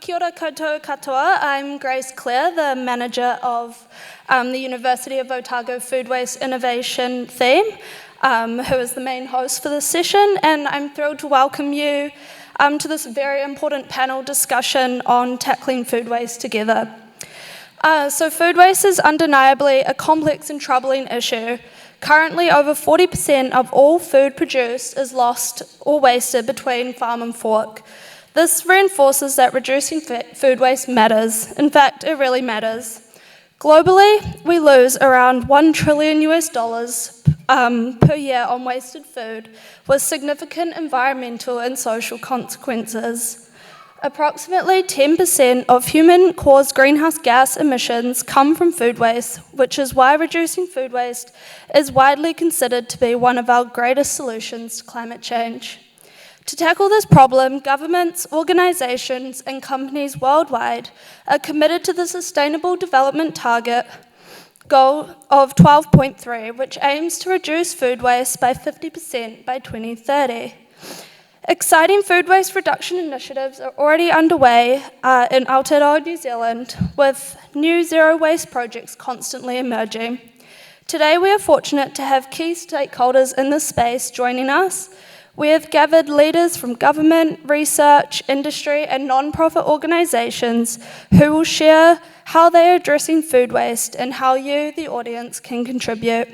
Kia ora koutou katoa. I'm Grace Clare, the manager of the University of Otago Food Waste Innovation theme, who is the main host for this session, and I'm thrilled to welcome you to this very important panel discussion on tackling food waste together. So food waste is undeniably a complex and troubling issue. Currently, over 40% of all food produced is lost or wasted between farm and fork. This reinforces that reducing food waste matters. In fact, it really matters. Globally, we lose around $1 trillion per year on wasted food, with significant environmental and social consequences. Approximately 10% of human-caused greenhouse gas emissions come from food waste, which is why reducing food waste is widely considered to be one of our greatest solutions to climate change. To tackle this problem, governments, organisations and companies worldwide are committed to the Sustainable Development Target goal of 12.3, which aims to reduce food waste by 50% by 2030. Exciting food waste reduction initiatives are already underway in Aotearoa, New Zealand, with new zero waste projects constantly emerging. Today we are fortunate to have key stakeholders in this space joining us. We have gathered leaders from government, research, industry and non-profit organisations who will share how they are addressing food waste and how you, the audience, can contribute.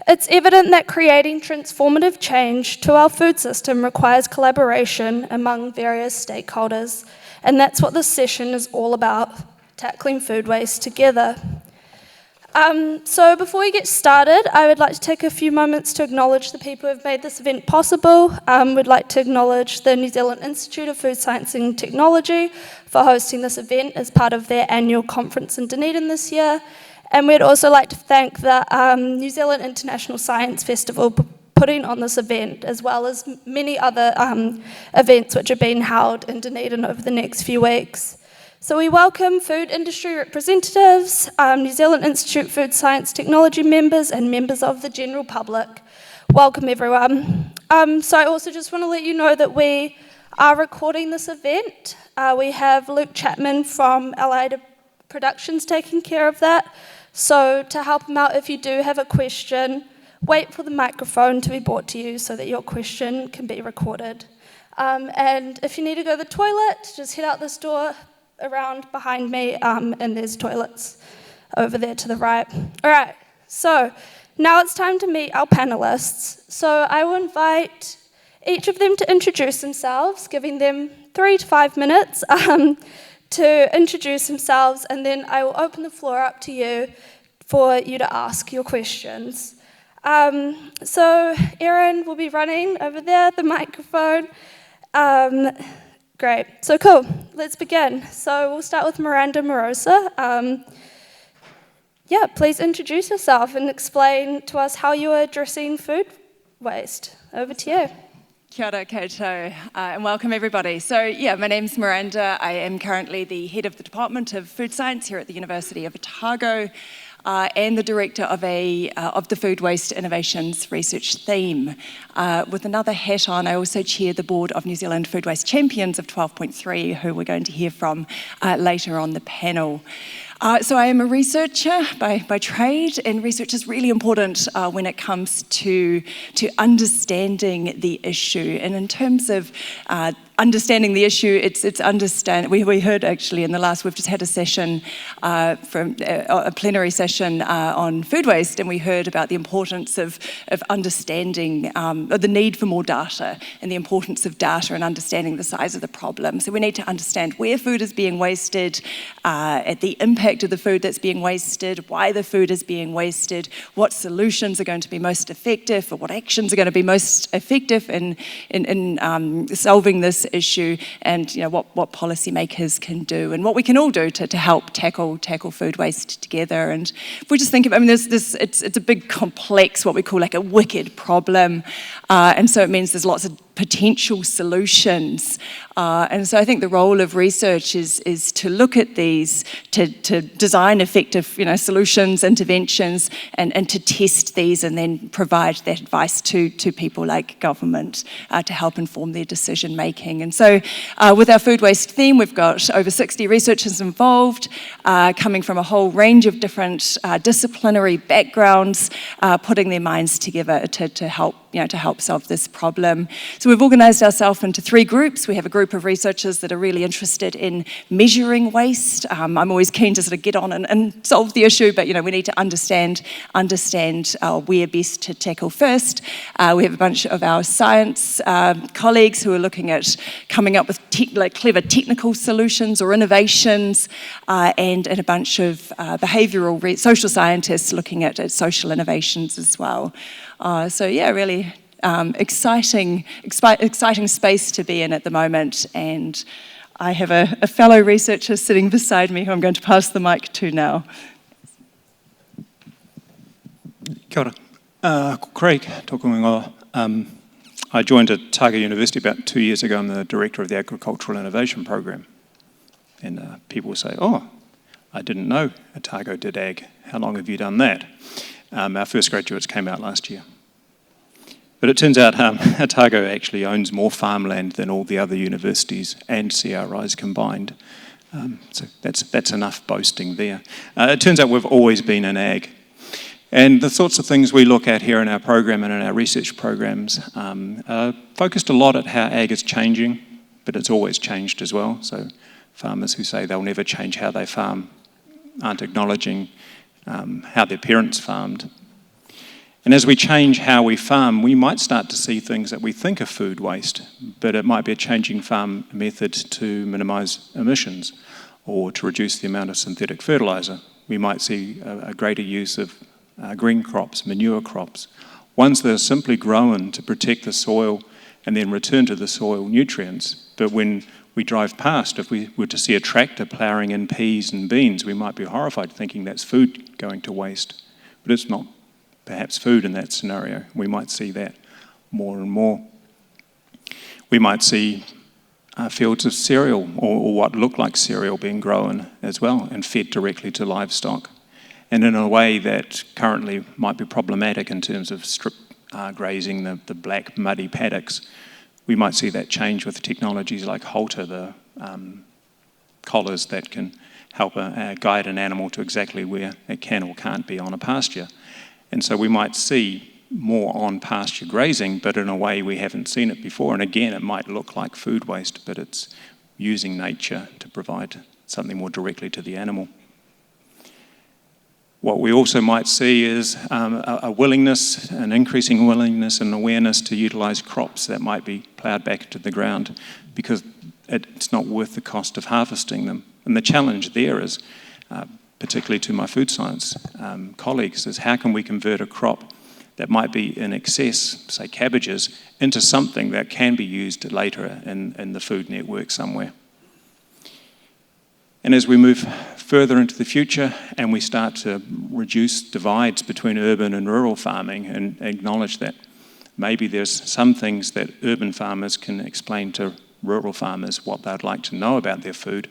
It's evident that creating transformative change to our food system requires collaboration among various stakeholders, and that's what this session is all about, tackling food waste together. So before we get started, I would like to take a few moments to acknowledge the people who have made this event possible. We'd like to acknowledge the New Zealand Institute of Food Science and Technology for hosting this event as part of their annual conference in Dunedin this year. And we'd also like to thank the New Zealand International Science Festival for putting on this event, as well as many other events which are being held in Dunedin over the next few weeks. So we welcome food industry representatives, New Zealand Institute Food Science Technology members, and members of the general public. Welcome everyone. So I also just want to let you know that we are recording this event. We have Luke Chapman from Allied Productions taking care of that. So to help him out, if you do have a question, wait for the microphone to be brought to you so that your question can be recorded. And if you need to go to the toilet, just head out this door around behind me, and there's toilets over there to the right. All right, so now it's time to meet our panelists. So I will invite each of them to introduce themselves, giving them 3 to 5 minutes to introduce themselves, and then I will open the floor up to you for you to ask your questions. So Erin will be running over there, the microphone. Great, so cool, let's begin. So we'll start with Miranda Mirosa. Please introduce yourself and explain to us how you are addressing food waste. Over to you. Kia ora koutou, and welcome everybody. So my name's Miranda. I am currently the head of the Department of Food Science here at the University of Otago, and the director of the Food Waste Innovations Research theme. With another hat on, I also chair the board of New Zealand Food Waste Champions of 12.3, who we're going to hear from later on the panel. So I am a researcher by trade, and research is really important when it comes to understanding the issue. And in terms of understanding the issue, it's understand. We heard actually in the last, we've just had a session from a plenary session on food waste, and we heard about the importance of understanding or the need for more data and the importance of data and understanding the size of the problem. So we need to understand where food is being wasted, at the impact of the food that's being wasted, why the food is being wasted, what solutions are going to be most effective, or what actions are going to be most effective in solving this issue, and what policymakers can do, and what we can all do to help tackle food waste together. And if we just think about, it's a big complex, what we call like a wicked problem, and so it means there's lots of potential solutions. And so I think the role of research is to look at these, to design effective solutions, interventions, and to test these and then provide that advice to people like government to help inform their decision making. And so with our food waste theme, we've got over 60 researchers involved, coming from a whole range of different disciplinary backgrounds, putting their minds together to help solve this problem. So we've organised ourselves into 3 groups. We have a group of researchers that are really interested in measuring waste. I'm always keen to sort of get on and solve the issue, but we need to understand where best to tackle first. We have a bunch of our science colleagues who are looking at coming up with clever technical solutions or innovations, and a bunch of behavioural social scientists looking at social innovations as well. So yeah, really exciting space to be in at the moment, and I have a fellow researcher sitting beside me who I'm going to pass the mic to now. Kia ora. Craig, tōku ingoa. I joined Otago University about 2 years ago. I'm the director of the Agricultural Innovation Program. And people say, oh, I didn't know Otago did ag. How long have you done that? Our first graduates came out last year. But it turns out Otago actually owns more farmland than all the other universities and CRIs combined. So that's enough boasting there. It turns out we've always been in ag. And the sorts of things we look at here in our program and in our research programs are focused a lot at how ag is changing, but it's always changed as well. So farmers who say they'll never change how they farm aren't acknowledging how their parents farmed. And as we change how we farm, we might start to see things that we think are food waste, but it might be a changing farm method to minimise emissions or to reduce the amount of synthetic fertiliser. We might see a greater use of green crops, manure crops, ones that are simply grown to protect the soil and then return to the soil nutrients. But when we drive past, if we were to see a tractor ploughing in peas and beans, we might be horrified thinking that's food going to waste. But it's not perhaps food in that scenario. We might see that more and more. We might see fields of cereal or what look like cereal being grown as well and fed directly to livestock. And in a way that currently might be problematic in terms of strip grazing the black muddy paddocks, we might see that change with technologies like Halter, the collars that can help guide an animal to exactly where it can or can't be on a pasture. And so we might see more on pasture grazing, but in a way we haven't seen it before. And again, it might look like food waste, but it's using nature to provide something more directly to the animal. What we also might see is a willingness, an increasing willingness and awareness to utilise crops that might be ploughed back into the ground because it's not worth the cost of harvesting them. And the challenge there is, particularly to my food science colleagues, is how can we convert a crop that might be in excess, say cabbages, into something that can be used later in the food network somewhere. And as we move further into the future and we start to reduce divides between urban and rural farming and acknowledge that maybe there's some things that urban farmers can explain to rural farmers what they'd like to know about their food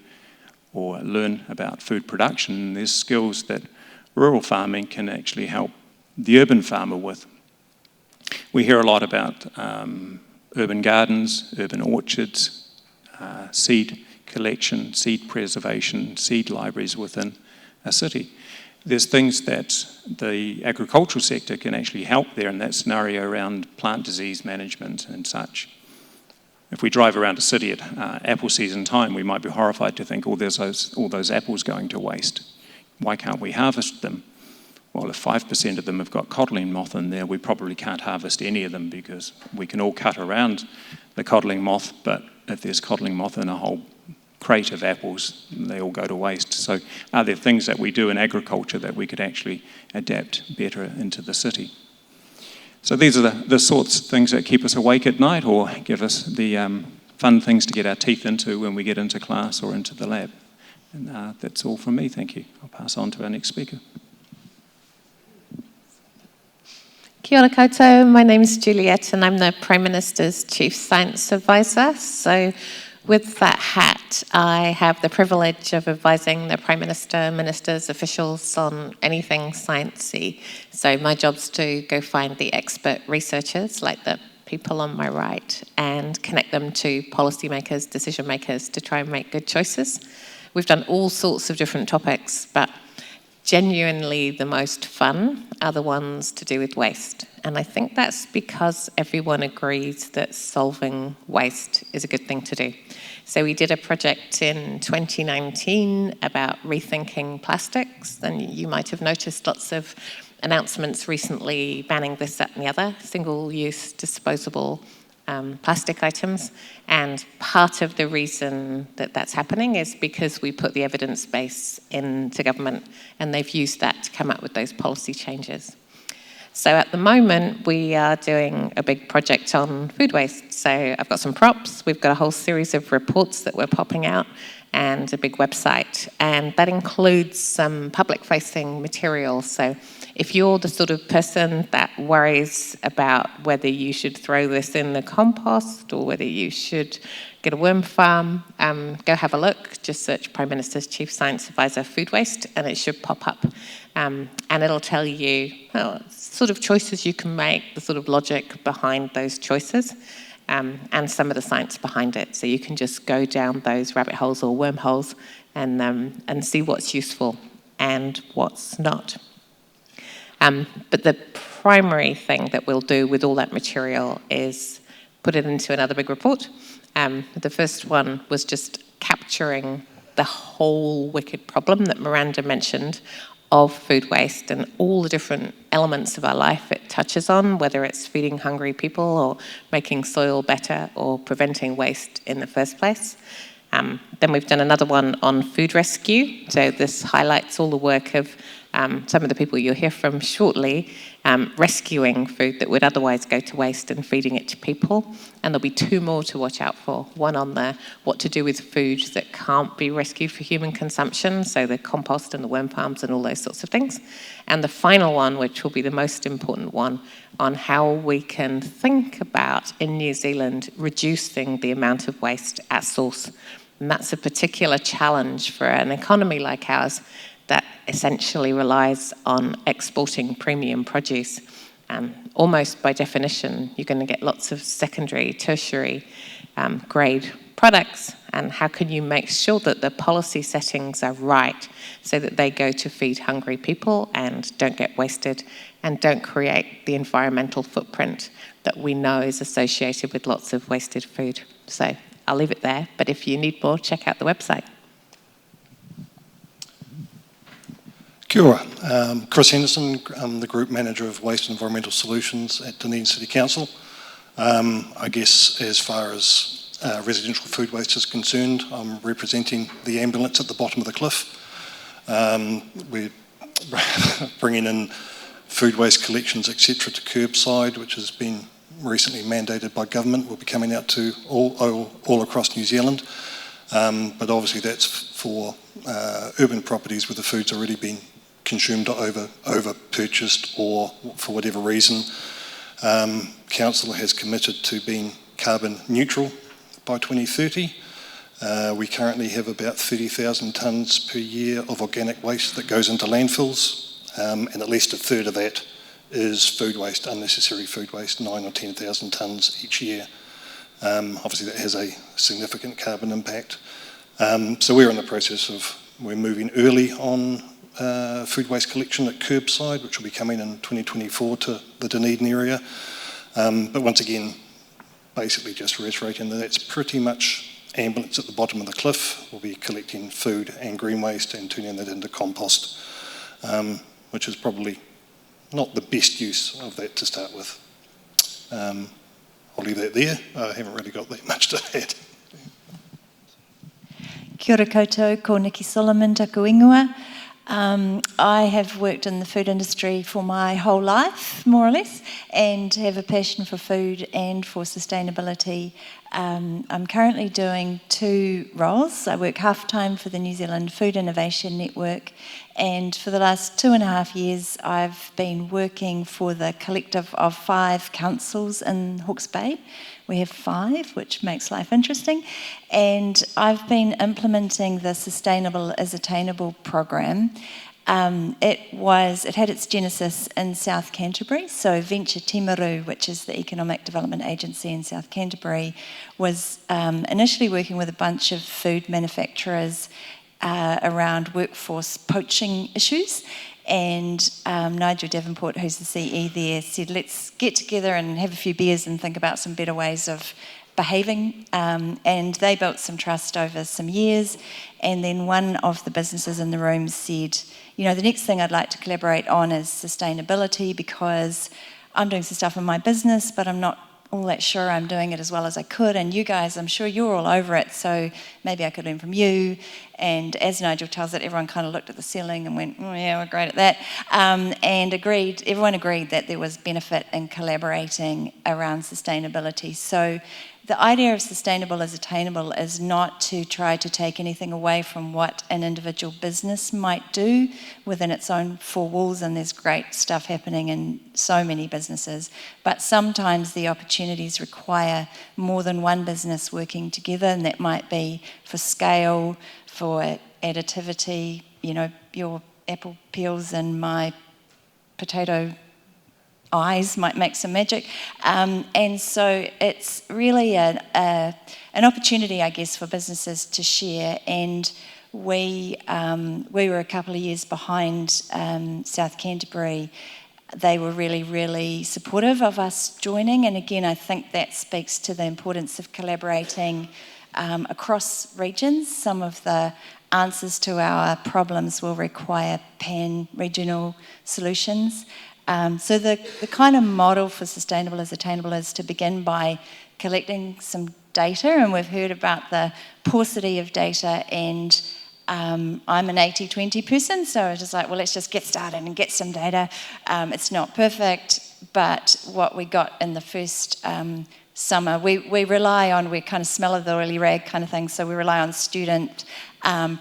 or learn about food production, there's skills that rural farming can actually help the urban farmer with. We hear a lot about urban gardens, urban orchards, seed collection, seed preservation, seed libraries within a city. There's things that the agricultural sector can actually help there in that scenario around plant disease management and such. If we drive around a city at apple season time, we might be horrified to think, there's all those apples going to waste. Why can't we harvest them? Well, if 5% of them have got codling moth in there, we probably can't harvest any of them because we can all cut around the codling moth, but if there's codling moth in a whole crate of apples, they all go to waste. So are there things that we do in agriculture that we could actually adapt better into the city? So these are the sorts of things that keep us awake at night or give us the fun things to get our teeth into when we get into class or into the lab. And that's all from me, thank you. I'll pass on to our next speaker. Kia ora koutou, my name is Juliet and I'm the Prime Minister's Chief Science Advisor. So with that hat, I have the privilege of advising the Prime Minister, ministers, officials on anything sciencey. So my job's to go find the expert researchers, like the people on my right, and connect them to policymakers, decision makers, to try and make good choices. We've done all sorts of different topics, but genuinely the most fun are the ones to do with waste. And I think that's because everyone agrees that solving waste is a good thing to do. So we did a project in 2019 about rethinking plastics, and you might have noticed lots of announcements recently banning this, that and the other, single-use disposable plastic items. And part of the reason that that's happening is because we put the evidence base into government and they've used that to come up with those policy changes. So at the moment, we are doing a big project on food waste. So I've got some props, we've got a whole series of reports that we're popping out and a big website. And that includes some public-facing material. So if you're the sort of person that worries about whether you should throw this in the compost or whether you should get a worm farm, go have a look. Just search Prime Minister's Chief Science Advisor Food Waste and it should pop up. And it'll tell you sort of choices you can make, the sort of logic behind those choices, and some of the science behind it. So you can just go down those rabbit holes or wormholes and see what's useful and what's not. But the primary thing that we'll do with all that material is put it into another big report. The first one was just capturing the whole wicked problem that Miranda mentioned of food waste and all the different elements of our life it touches on, whether it's feeding hungry people or making soil better or preventing waste in the first place. Then we've done another one on food rescue. So this highlights all the work of some of the people you'll hear from shortly, rescuing food that would otherwise go to waste and feeding it to people. And there'll be two more to watch out for. One on the what to do with food that can't be rescued for human consumption, so the compost and the worm farms and all those sorts of things. And the final one, which will be the most important one, on how we can think about, in New Zealand, reducing the amount of waste at source. And that's a particular challenge for an economy like ours that essentially relies on exporting premium produce. Almost by definition, you're going to get lots of secondary, tertiary grade products. And how can you make sure that the policy settings are right so that they go to feed hungry people and don't get wasted and don't create the environmental footprint that we know is associated with lots of wasted food? So I'll leave it there, but if you need more, check out the website. Kia ora. Chris Henderson, I'm the Group Manager of Waste and Environmental Solutions at Dunedin City Council. I guess as far as residential food waste is concerned, I'm representing the ambulance at the bottom of the cliff. We're bringing in food waste collections, etc., to curbside, which has been recently mandated by government. Will be coming out to all across New Zealand. But obviously that's for urban properties where the food's already been consumed or over purchased, or for whatever reason. Council has committed to being carbon neutral by 2030. We currently have about 30,000 tonnes per year of organic waste that goes into landfills, and at least a third of that is food waste, unnecessary food waste, 9,000 or 10,000 tonnes each year. Obviously that has a significant carbon impact. So we're in the process of, we're moving early on food waste collection at curbside, which will be coming in 2024 to the Dunedin area. But once again, basically just reiterating that that's pretty much ambulance at the bottom of the cliff. We'll be collecting food and green waste and turning that into compost, which is probably not the best use of that to start with. I'll leave that there. I haven't really got that much to add. Kia ora koutou, ko Nikki Solomon, taku ingoa. I have worked in the food industry for my whole life, more or less, and have a passion for food and for sustainability. I'm currently doing 2 roles. I work half-time for the New Zealand Food Innovation Network, and for the last 2.5 years I've been working for the collective of 5 councils in Hawke's Bay. We have 5, which makes life interesting, and I've been implementing the Sustainable is Attainable program. It had its genesis in South Canterbury, so Venture Timaru, which is the economic development agency in South Canterbury, was initially working with a bunch of food manufacturers around workforce poaching issues. And Nigel Davenport, who's the CE there, said, let's get together and have a few beers and think about some better ways of behaving. And they built some trust over some years. And then one of the businesses in the room said, you know, the next thing I'd like to collaborate on is sustainability, because I'm doing some stuff in my business, but I'm not all that sure I'm doing it as well as I could, and you guys, I'm sure you're all over it, so maybe I could learn from you. And as Nigel tells it, everyone kind of looked at the ceiling and went, oh yeah, we're great at that, and everyone agreed that there was benefit in collaborating around sustainability. So the idea of sustainable is attainable is not to try to take anything away from what an individual business might do within its own 4 walls, and there's great stuff happening in so many businesses, but sometimes the opportunities require more than one business working together, and that might be for scale, for additivity, you know, your apple peels and my potato eyes might make some magic, and so it's really an opportunity, I guess, for businesses to share. And we were a couple of years behind South Canterbury. They were really, really supportive of us joining, and again, I think that speaks to the importance of collaborating across regions. Some of the answers to our problems will require pan-regional solutions. So the kind of model for sustainable is attainable is to begin by collecting some data, and we've heard about the paucity of data, and I'm an 80-20 person, so I was just like, well, let's just get started and get some data. It's not perfect, but what we got in the first summer, we rely on, we kind of smell of the oily rag kind of thing, so we rely on student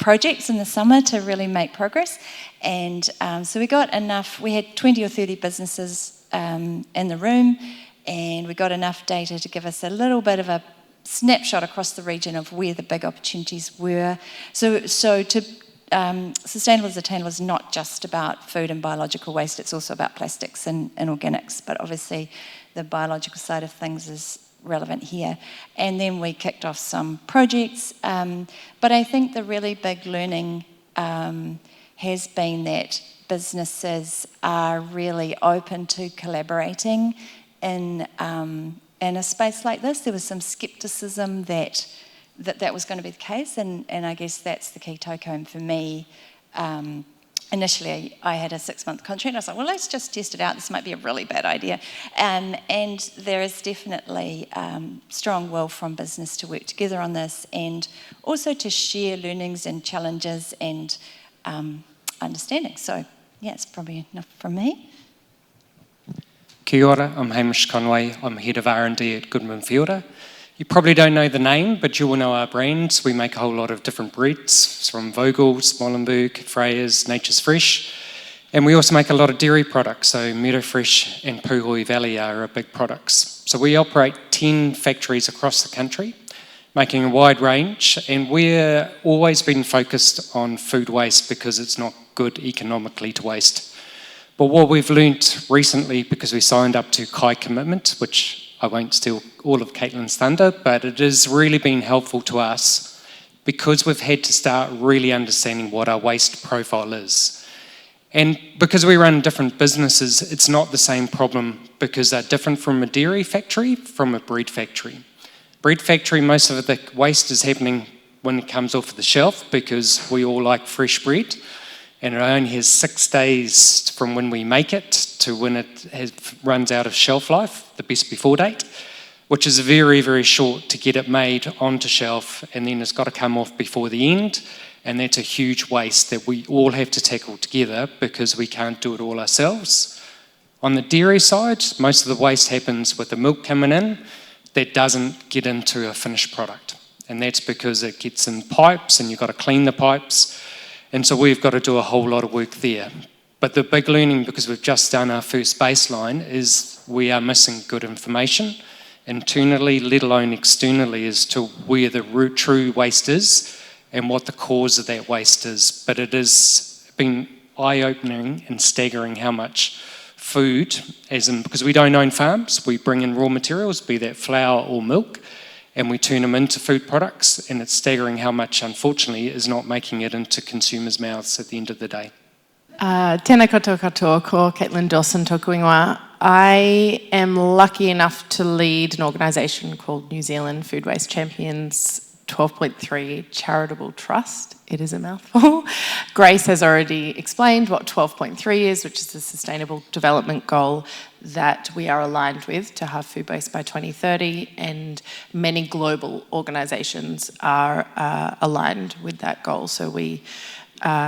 projects in the summer to really make progress. And so we got enough, we had 20 or 30 businesses in the room, and we got enough data to give us a little bit of a snapshot across the region of where the big opportunities were. So sustainable is attainable is not just about food and biological waste, it's also about plastics and organics, but obviously the biological side of things is relevant here. And then we kicked off some projects, but I think the really big learning has been that businesses are really open to collaborating in a space like this. There was some scepticism that was going to be the case, and I guess that's the key take-home for me. Initially, I had a 6-month contract, and I was like, well, let's just test it out. This might be a really bad idea. And there is definitely strong will from business to work together on this, and also to share learnings and challenges and understanding. So, yeah, it's probably enough from me. Kia ora, I'm Hamish Conway. I'm Head of R&D at Goodman Fielder. You probably don't know the name, but you will know our brands. We make a whole lot of different breads from Vogel's, Molenbeek, Freya's, Nature's Fresh. And we also make a lot of dairy products, so Meadow Fresh and Puhoi Valley are our big products. So we operate 10 factories across the country, making a wide range, and we're always been focused on food waste because it's not good economically to waste. But what we've learnt recently, because we signed up to Kai Commitment, which I won't steal all of Caitlin's thunder, but it has really been helpful to us because we've had to start really understanding what our waste profile is. And because we run different businesses, it's not the same problem because they're different from a dairy factory, from a bread factory. Bread factory, most of the waste is happening when it comes off the shelf because we all like fresh bread, and it only has 6 days from when we make it to when it runs out of shelf life, the best before date, which is very, very short to get it made onto shelf, and then it's got to come off before the end, And that's a huge waste that we all have to tackle together because we can't do it all ourselves. On the dairy side, most of the waste happens with the milk coming in that doesn't get into a finished product. And that's because it gets in pipes and you've got to clean the pipes. And so we've got to do a whole lot of work there. But the big learning, because we've just done our first baseline, is we are missing good information internally, let alone externally, as to where the true waste is and what the cause of that waste is. But it has been eye-opening and staggering how much food, because we don't own farms, we bring in raw materials, be that flour or milk, and we turn them into food products, and it's staggering how much, unfortunately, is not making it into consumers' mouths at the end of the day. Tēnā koutou katoa, ko Caitlin Dawson tōku ingoa. I am lucky enough to lead an organisation called New Zealand Food Waste Champions 12.3 Charitable Trust. It is a mouthful. Grace has already explained what 12.3 is, which is the Sustainable Development Goal that we are aligned with to have food waste by 2030, and many global organisations are aligned with that goal. So we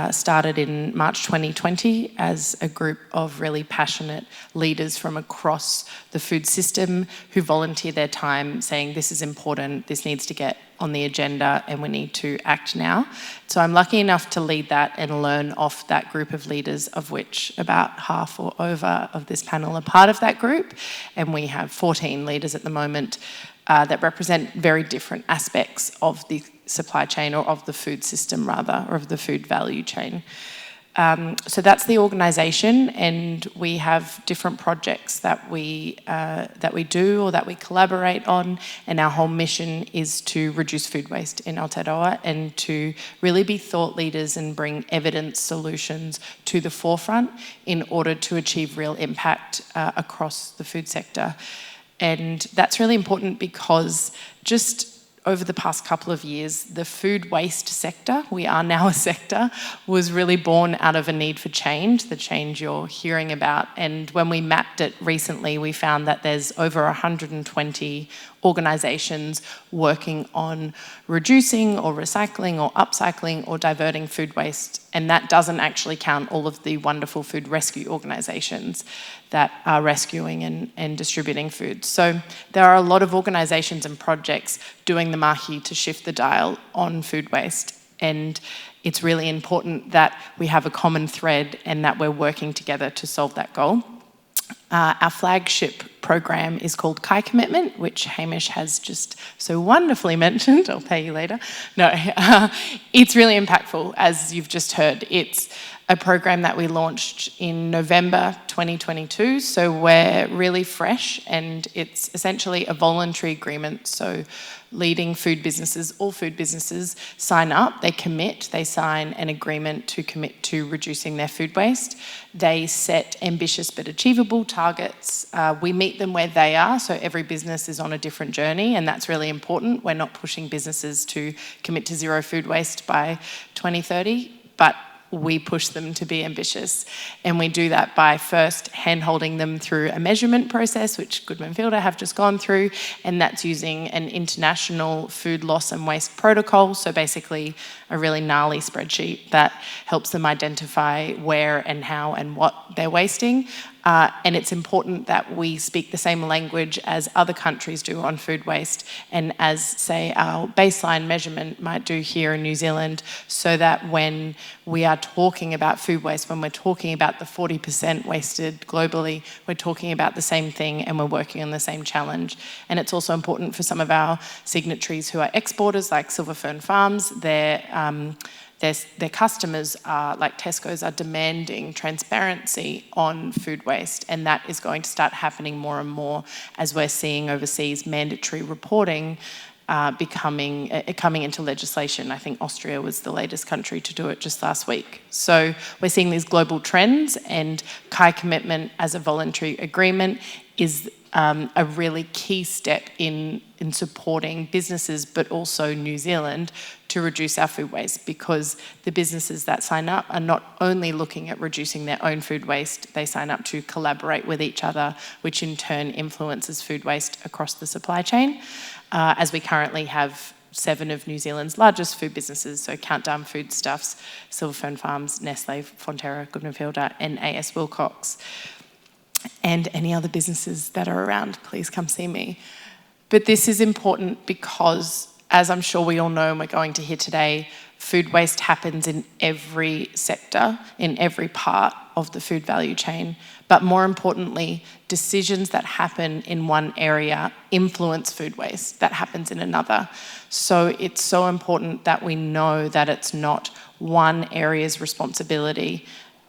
started in March 2020 as a group of really passionate leaders from across the food system who volunteer their time saying this is important, this needs to get on the agenda and we need to act now. So I'm lucky enough to lead that and learn off that group of leaders, of which about half or over of this panel are part of that group. And we have 14 leaders at the moment that represent very different aspects of the supply chain, or of the food system rather, or of the food value chain. So that's the organisation, and we have different projects that we do or that we collaborate on, and our whole mission is to reduce food waste in Aotearoa and to really be thought leaders and bring evidence solutions to the forefront in order to achieve real impact across the food sector. And that's really important because just over the past couple of years, the food waste sector, we are now a sector, was really born out of a need for change, the change you're hearing about. And when we mapped it recently, we found that there's over 120 organisations working on reducing or recycling or upcycling or diverting food waste. And that doesn't actually count all of the wonderful food rescue organisations that are rescuing and distributing food. So there are a lot of organisations and projects doing the mahi to shift the dial on food waste. And it's really important that we have a common thread and that we're working together to solve that goal. Our flagship program is called Kai Commitment, which Hamish has just so wonderfully mentioned. I'll pay you later. No, it's really impactful, as you've just heard. It's a program that we launched in November 2022, so we're really fresh, and it's essentially a voluntary agreement. So leading food businesses, all food businesses sign up, they commit, they sign an agreement to commit to reducing their food waste. They set ambitious but achievable targets. We meet them where they are, so every business is on a different journey, and that's really important. We're not pushing businesses to commit to zero food waste by 2030, but we push them to be ambitious. And we do that by first hand-holding them through a measurement process, which Goodman Fielder have just gone through, and that's using an international food loss and waste protocol, so basically a really gnarly spreadsheet that helps them identify where and how and what they're wasting. And it's important that we speak the same language as other countries do on food waste, and as, say, our baseline measurement might do here in New Zealand, so that when we are talking about food waste, when we're talking about the 40% wasted globally, we're talking about the same thing and we're working on the same challenge. And it's also important for some of our signatories who are exporters, like Silver Fern Farms. Their customers are, like Tesco's, are demanding transparency on food waste, and that is going to start happening more and more as we're seeing overseas mandatory reporting coming into legislation. I think Austria was the latest country to do it just last week. So we're seeing these global trends, and Kai Commitment as a voluntary agreement is a really key step in supporting businesses, but also New Zealand, to reduce our food waste, because the businesses that sign up are not only looking at reducing their own food waste, they sign up to collaborate with each other, which in turn influences food waste across the supply chain. As we currently have 7 of New Zealand's largest food businesses, so Countdown Foodstuffs, Silverfern Farms, Nestle, Fonterra, Goodman Fielder, and AS Wilcox. And any other businesses that are around, please come see me. But this is important because, as I'm sure we all know and we're going to hear today, food waste happens in every sector, in every part of the food value chain. But more importantly, decisions that happen in one area influence food waste that happens in another. So it's so important that we know that it's not one area's responsibility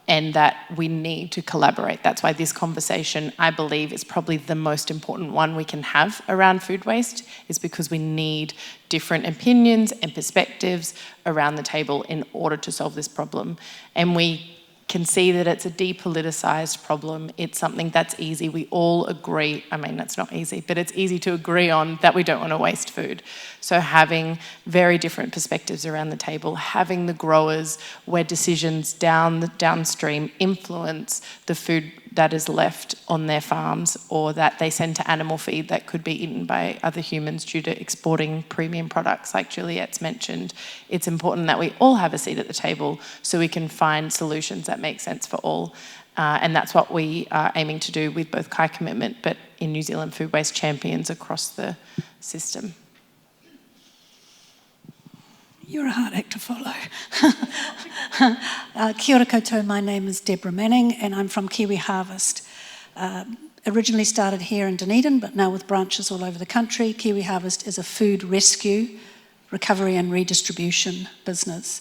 and that we need to collaborate. That's why this conversation, I believe, is probably the most important one we can have around food waste, is because we need different opinions and perspectives around the table in order to solve this problem. And we can see that it's a depoliticised problem. It's something that's easy. We all agree, I mean, it's not easy, but it's easy to agree on that we don't want to waste food. So having very different perspectives around the table, having the growers where decisions downstream influence the food that is left on their farms or that they send to animal feed that could be eaten by other humans due to exporting premium products like Juliet's mentioned. It's important that we all have a seat at the table so we can find solutions that make sense for all. And that's what we are aiming to do with both Kai Commitment but in New Zealand Food Waste Champions across the system. You're a hard act to follow. Kia ora koutou, my name is Deborah Manning and I'm from Kiwi Harvest. Originally started here in Dunedin, but now with branches all over the country. Kiwi Harvest is a food rescue, recovery and redistribution business.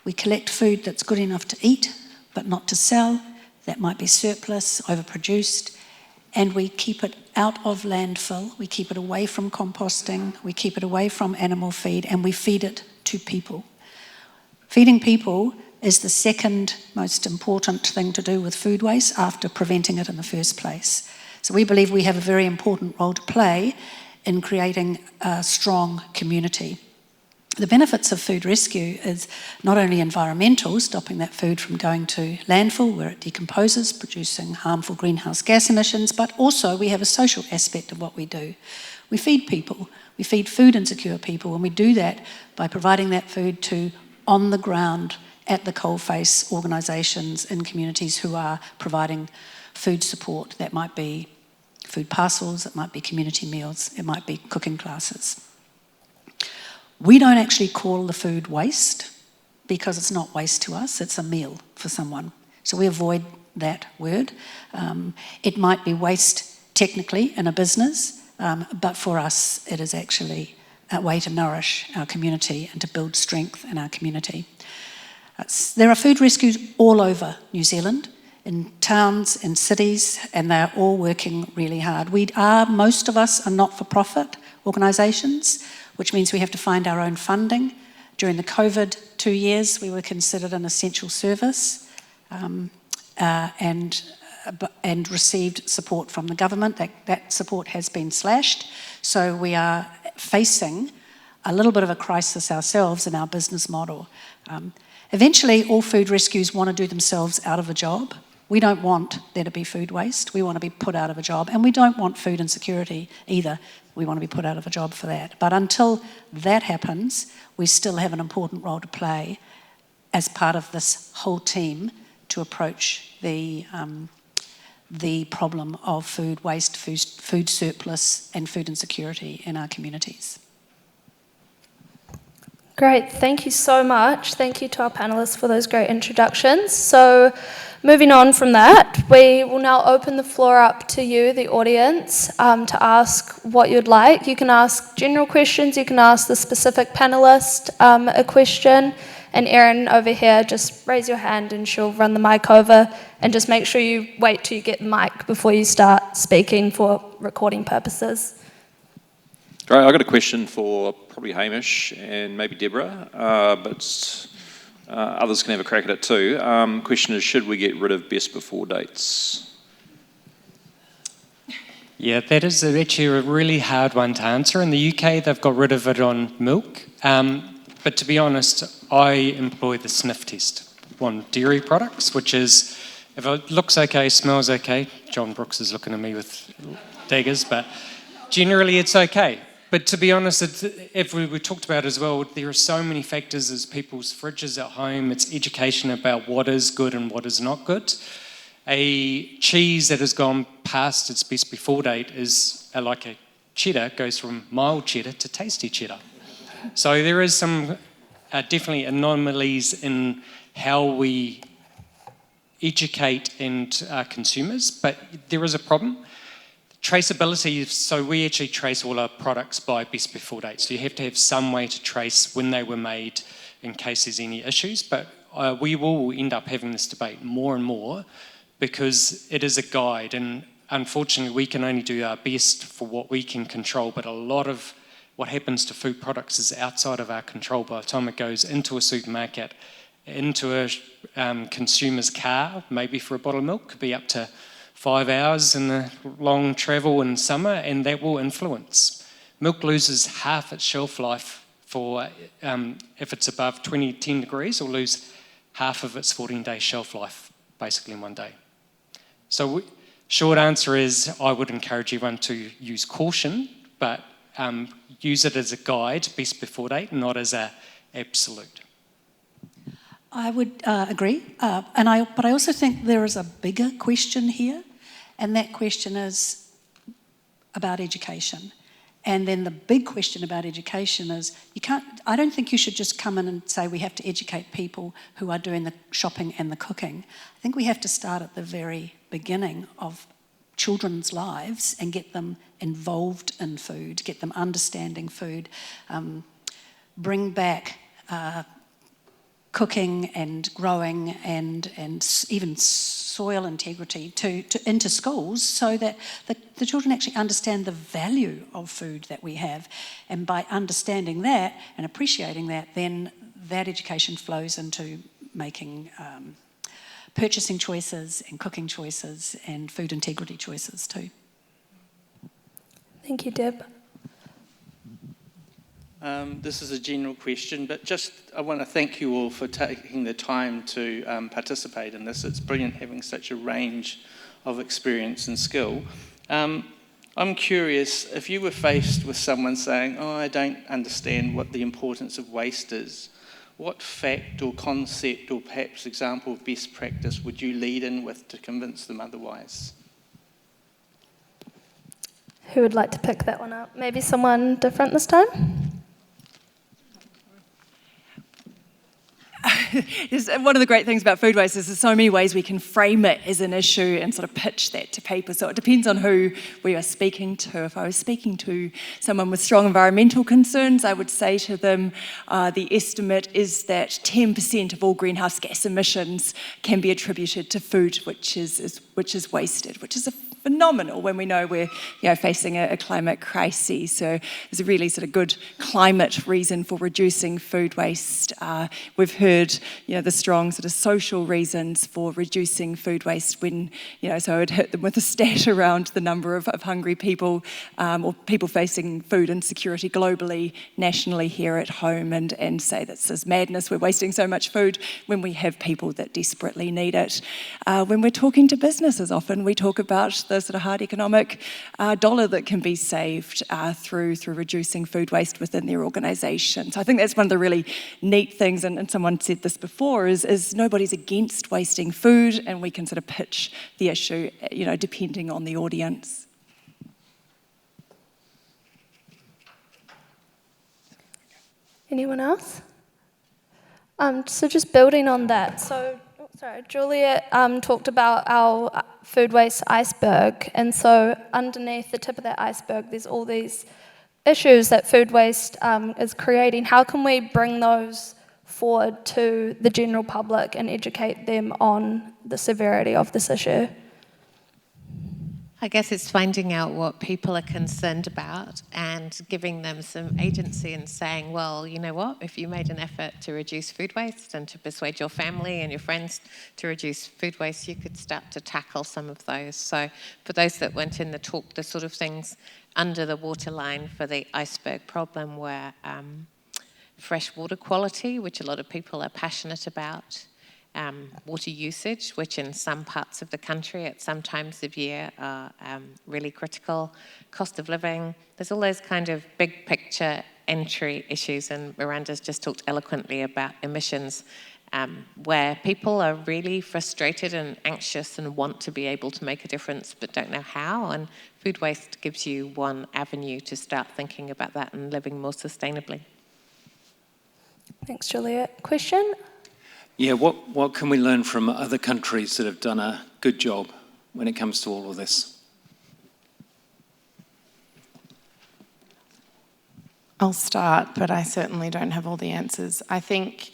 We collect food that's good enough to eat, but not to sell. That might be surplus, overproduced, and we keep it out of landfill. We keep it away from composting. We keep it away from animal feed, and we feed it to people. Feeding people is the second most important thing to do with food waste after preventing it in the first place. So we believe we have a very important role to play in creating a strong community. The benefits of food rescue is not only environmental, stopping that food from going to landfill where it decomposes, producing harmful greenhouse gas emissions, but also we have a social aspect of what we do. We feed people. We feed food insecure people, and we do that by providing that food to on-the-ground, at-the-coalface organisations in communities who are providing food support. That might be food parcels, it might be community meals, it might be cooking classes. We don't actually call the food waste because it's not waste to us, it's a meal for someone. So we avoid that word. It might be waste technically in a business, but for us it is actually a way to nourish our community and to build strength in our community. There are food rescues all over New Zealand, in towns, in cities, and they're all working really hard. Most of us are not-for-profit organisations, which means we have to find our own funding. During the COVID 2 years, we were considered an essential service and received support from the government. That support has been slashed, so we are facing a little bit of a crisis ourselves in our business model. Eventually, all food rescues want to do themselves out of a job. We don't want there to be food waste. We want to be put out of a job, and we don't want food insecurity either. We want to be put out of a job for that. But until that happens, we still have an important role to play as part of this whole team to approach the problem of food waste, food surplus, and food insecurity in our communities. Great, thank you so much. Thank you to our panellists for those great introductions. So moving on from that, we will now open the floor up to you, the audience, to ask what you'd like. You can ask general questions, you can ask the specific panellist a question, and Erin over here, just raise your hand and she'll run the mic over, and just make sure you wait till you get the mic before you start speaking for recording purposes. Great, I've got a question for probably Hamish and maybe Deborah, but others can have a crack at it too. Question is, should we get rid of best before dates? Yeah, that is actually a really hard one to answer. In the UK, they've got rid of it on milk. But to be honest, I employ the sniff test on dairy products, which is, if it looks okay, smells okay. John Brooks is looking at me with daggers, but generally it's okay. But to be honest, if we talked about as well, there are so many factors as people's fridges at home. It's education about what is good and what is not good. A cheese that has gone past its best before date is like a cheddar, goes from mild cheddar to tasty cheddar. So there is some definitely anomalies in how we educate consumers, but there is a problem. Traceability, so we actually trace all our products by best before date. So you have to have some way to trace when they were made in case there's any issues. But we will end up having this debate more and more because it is a guide. And unfortunately, we can only do our best for what we can control. But a lot of what happens to food products is outside of our control. By the time it goes into a supermarket, into a consumer's car, maybe for a bottle of milk, could be up to 5 hours in the long travel in summer, and that will influence. Milk loses half its shelf life for if it's above 10 degrees, or lose half of its 14-day shelf life basically in one day. So short answer is I would encourage everyone to use caution, but use it as a guide, best before date, not as an absolute. I would agree, but I also think there is a bigger question here, and that question is about education. And then the big question about education is I don't think you should just come in and say we have to educate people who are doing the shopping and the cooking. I think we have to start at the very beginning of children's lives and get them involved in food, get them understanding food, bring back cooking and growing and even soil integrity into schools so that the children actually understand the value of food that we have. And by understanding that and appreciating that, then that education flows into making purchasing choices and cooking choices and food integrity choices too. Thank you, Deb. This is a general question, but just I want to thank you all for taking the time to participate in this. It's brilliant having such a range of experience and skill. I'm curious, if you were faced with someone saying, I don't understand what the importance of waste is, what fact or concept or perhaps example of best practice would you lead in with to convince them otherwise? Who would like to pick that one up? Maybe someone different this time? One of the great things about food waste is there's so many ways we can frame it as an issue and sort of pitch that to people. So it depends on who we are speaking to. If I was speaking to someone with strong environmental concerns, I would say to them the estimate is that 10% of all greenhouse gas emissions can be attributed to food which is wasted, which is phenomenal when we know we're facing a climate crisis. So there's a really sort of good climate reason for reducing food waste. We've heard the strong sort of social reasons for reducing food waste when, so I would hit them with a stat around the number of hungry people or people facing food insecurity globally, nationally here at home and say this is madness, we're wasting so much food when we have people that desperately need it. When we're talking to businesses, often we talk about the sort of hard economic dollar that can be saved through reducing food waste within their organisation. So I think that's one of the really neat things, and someone said this before, is nobody's against wasting food, and we can sort of pitch the issue, depending on the audience. Anyone else? So just building on that, Juliet talked about our food waste iceberg, and so underneath the tip of that iceberg there's all these issues that food waste is creating. How can we bring those forward to the general public and educate them on the severity of this issue? I guess it's finding out what people are concerned about and giving them some agency and saying, well, you know what, if you made an effort to reduce food waste and to persuade your family and your friends to reduce food waste, you could start to tackle some of those. So for those that weren't in the talk, the sort of things under the waterline for the iceberg problem were fresh water quality, which a lot of people are passionate about, water usage, which in some parts of the country at some times of year are really critical, cost of living. There's all those kind of big picture entry issues, and Miranda's just talked eloquently about emissions, where people are really frustrated and anxious and want to be able to make a difference but don't know how, and food waste gives you one avenue to start thinking about that and living more sustainably. Thanks, Juliet. Question? Yeah, what can we learn from other countries that have done a good job when it comes to all of this? I'll start, but I certainly don't have all the answers. I think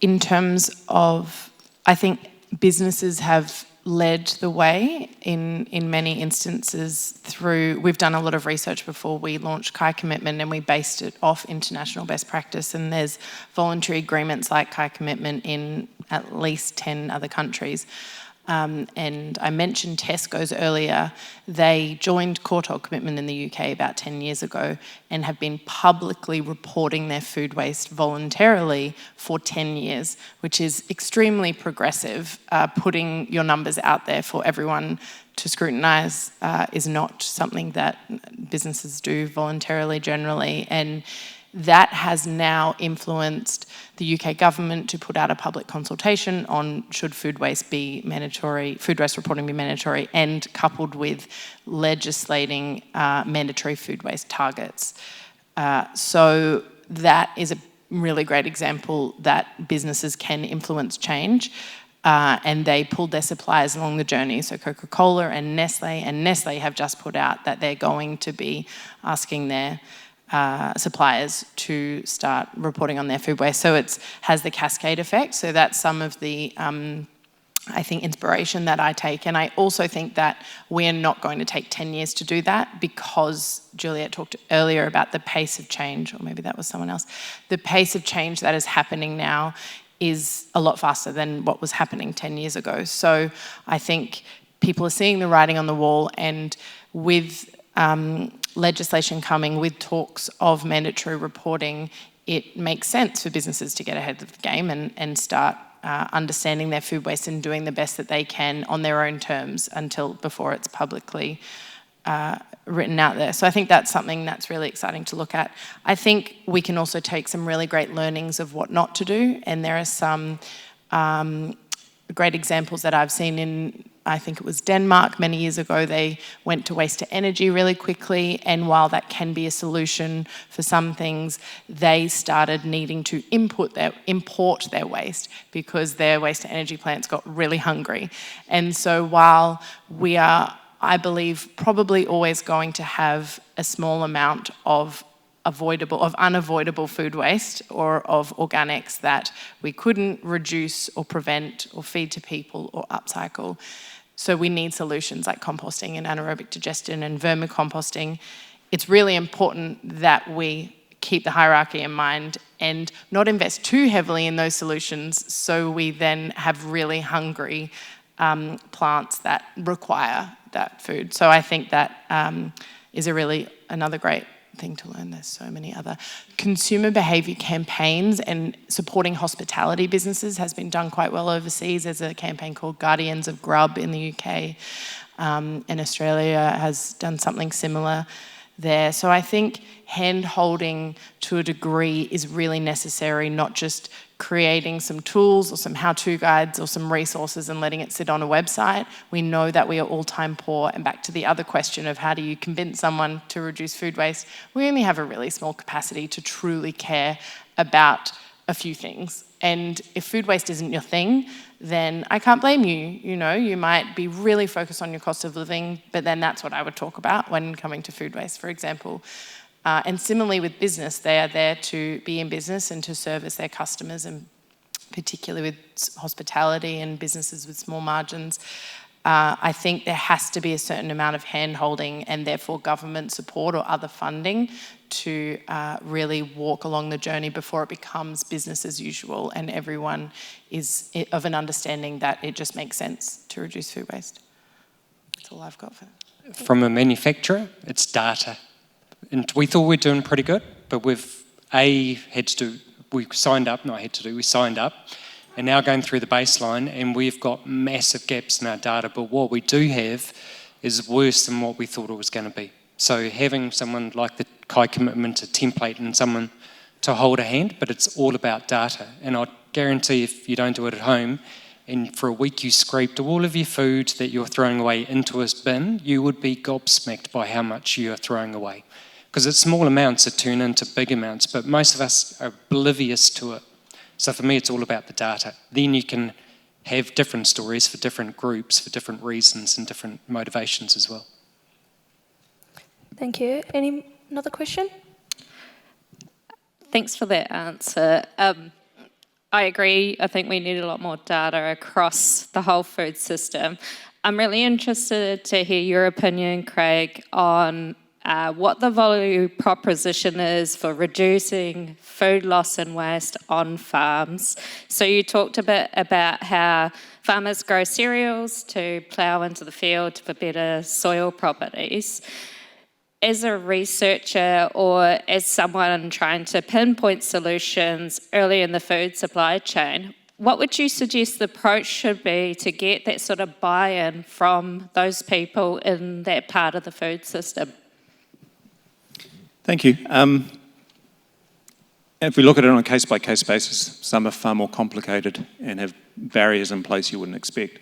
in terms of, I think businesses have led the way in many instances through, we've done a lot of research before we launched Kai Commitment, and we based it off international best practice, and there's voluntary agreements like Kai Commitment in at least 10 other countries. And I mentioned Tesco's earlier. They joined Quartile Commitment in the UK about 10 years ago and have been publicly reporting their food waste voluntarily for 10 years, which is extremely progressive. Putting your numbers out there for everyone to scrutinise is not something that businesses do voluntarily generally. And that has now influenced the UK government to put out a public consultation on should food waste be mandatory, food waste reporting be mandatory, and coupled with legislating mandatory food waste targets. So that is a really great example that businesses can influence change. And they pulled their suppliers along the journey. So Coca-Cola and Nestle have just put out that they're going to be asking their suppliers to start reporting on their food waste. So it has the cascade effect. So that's some of the, I think, inspiration that I take. And I also think that we're not going to take 10 years to do that, because Juliet talked earlier about the pace of change, or maybe that was someone else. The pace of change that is happening now is a lot faster than what was happening 10 years ago. So I think people are seeing the writing on the wall, and with legislation coming, with talks of mandatory reporting, it makes sense for businesses to get ahead of the game and start understanding their food waste and doing the best that they can on their own terms before it's publicly written out there. So I think that's something that's really exciting to look at. I think we can also take some really great learnings of what not to do, and there are some great examples that I've seen in, I think it was Denmark many years ago. They went to waste to energy really quickly, and while that can be a solution for some things, they started needing to import their waste because their waste to energy plants got really hungry. And so while we are, I believe, probably always going to have a small amount of unavoidable food waste or of organics that we couldn't reduce or prevent or feed to people or upcycle. So we need solutions like composting and anaerobic digestion and vermicomposting. It's really important that we keep the hierarchy in mind and not invest too heavily in those solutions, so we then have really hungry plants that require that food. So I think that is another great thing to learn. There's so many other consumer behaviour campaigns, and supporting hospitality businesses has been done quite well overseas. There's a campaign called Guardians of Grub in the UK, and Australia has done something similar there. So I think hand-holding to a degree is really necessary, not just creating some tools or some how-to guides or some resources and letting it sit on a website. We know that we are all time poor, and back to the other question of how do you convince someone to reduce food waste, we only have a really small capacity to truly care about a few things. And if food waste isn't your thing, then I can't blame you. You know, you might be really focused on your cost of living, but then that's what I would talk about when coming to food waste, for example. And similarly with business, they are there to be in business and to service their customers, and particularly with hospitality and businesses with small margins. I think there has to be a certain amount of hand-holding and therefore government support or other funding to really walk along the journey before it becomes business as usual and everyone is of an understanding that it just makes sense to reduce food waste. That's all I've got for that. From a manufacturer, it's data. And we thought we're doing pretty good, but we've had to do we signed up, we signed up, and now going through the baseline, and we've got massive gaps in our data, but what we do have is worse than what we thought it was going to be. So having someone like the Kai commitment to template and someone to hold a hand, but it's all about data. And I guarantee if you don't do it at home, and for a week you scraped all of your food that you're throwing away into a bin, you would be gobsmacked by how much you're throwing away. Because it's small amounts that turn into big amounts, but most of us are oblivious to it. So for me, it's all about the data. Then you can have different stories for different groups, for different reasons and different motivations as well. Thank you. Another question? Thanks for that answer. I agree. I think we need a lot more data across the whole food system. I'm really interested to hear your opinion, Craig, on what the value proposition is for reducing food loss and waste on farms. So you talked a bit about how farmers grow cereals to plough into the field for better soil properties. As a researcher or as someone trying to pinpoint solutions early in the food supply chain, what would you suggest the approach should be to get that sort of buy-in from those people in that part of the food system? Thank you. If we look at it on a case-by-case basis, some are far more complicated and have barriers in place you wouldn't expect.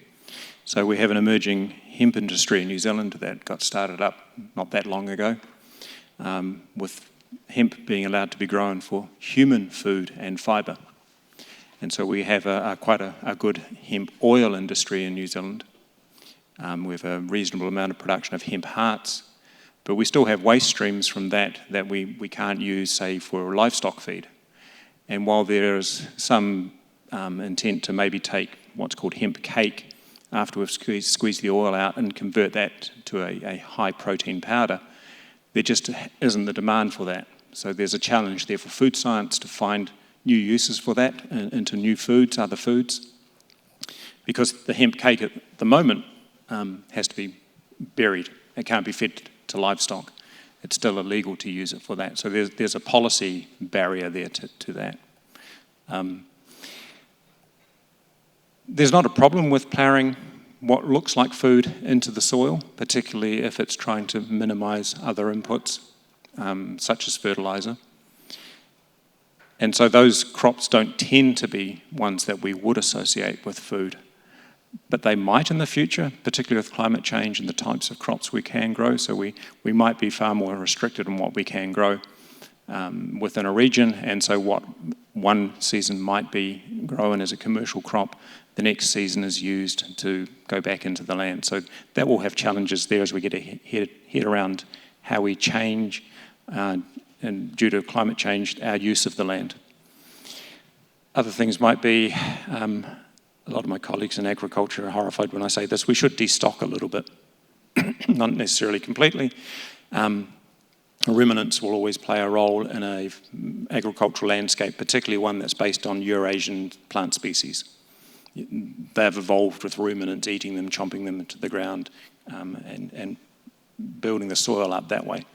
So we have an emerging hemp industry in New Zealand that got started up not that long ago, with hemp being allowed to be grown for human food and fibre. And so we have quite a good hemp oil industry in New Zealand. We have a reasonable amount of production of hemp hearts, but we still have waste streams from that we can't use, say, for livestock feed. And while there is some intent to maybe take what's called hemp cake after we've squeezed the oil out and convert that to a high protein powder, there just isn't the demand for that. So there's a challenge there for food science to find new uses for that into new foods, other foods. Because the hemp cake at the moment has to be buried. It can't be fed to livestock. It's still illegal to use it for that. So there's a policy barrier there to that. There's not a problem with ploughing what looks like food into the soil, particularly if it's trying to minimise other inputs, such as fertiliser. And so those crops don't tend to be ones that we would associate with food. But they might in the future, particularly with climate change and the types of crops we can grow. So we might be far more restricted in what we can grow within a region. And so what one season might be grown as a commercial crop, the next season is used to go back into the land. So that will have challenges there as we get a head around how we change, and due to climate change, our use of the land. Other things might be, a lot of my colleagues in agriculture are horrified when I say this, we should destock a little bit, not necessarily completely. Ruminants will always play a role in an agricultural landscape, particularly one that's based on Eurasian plant species. They've evolved with ruminants, eating them, chomping them into the ground, and building the soil up that way.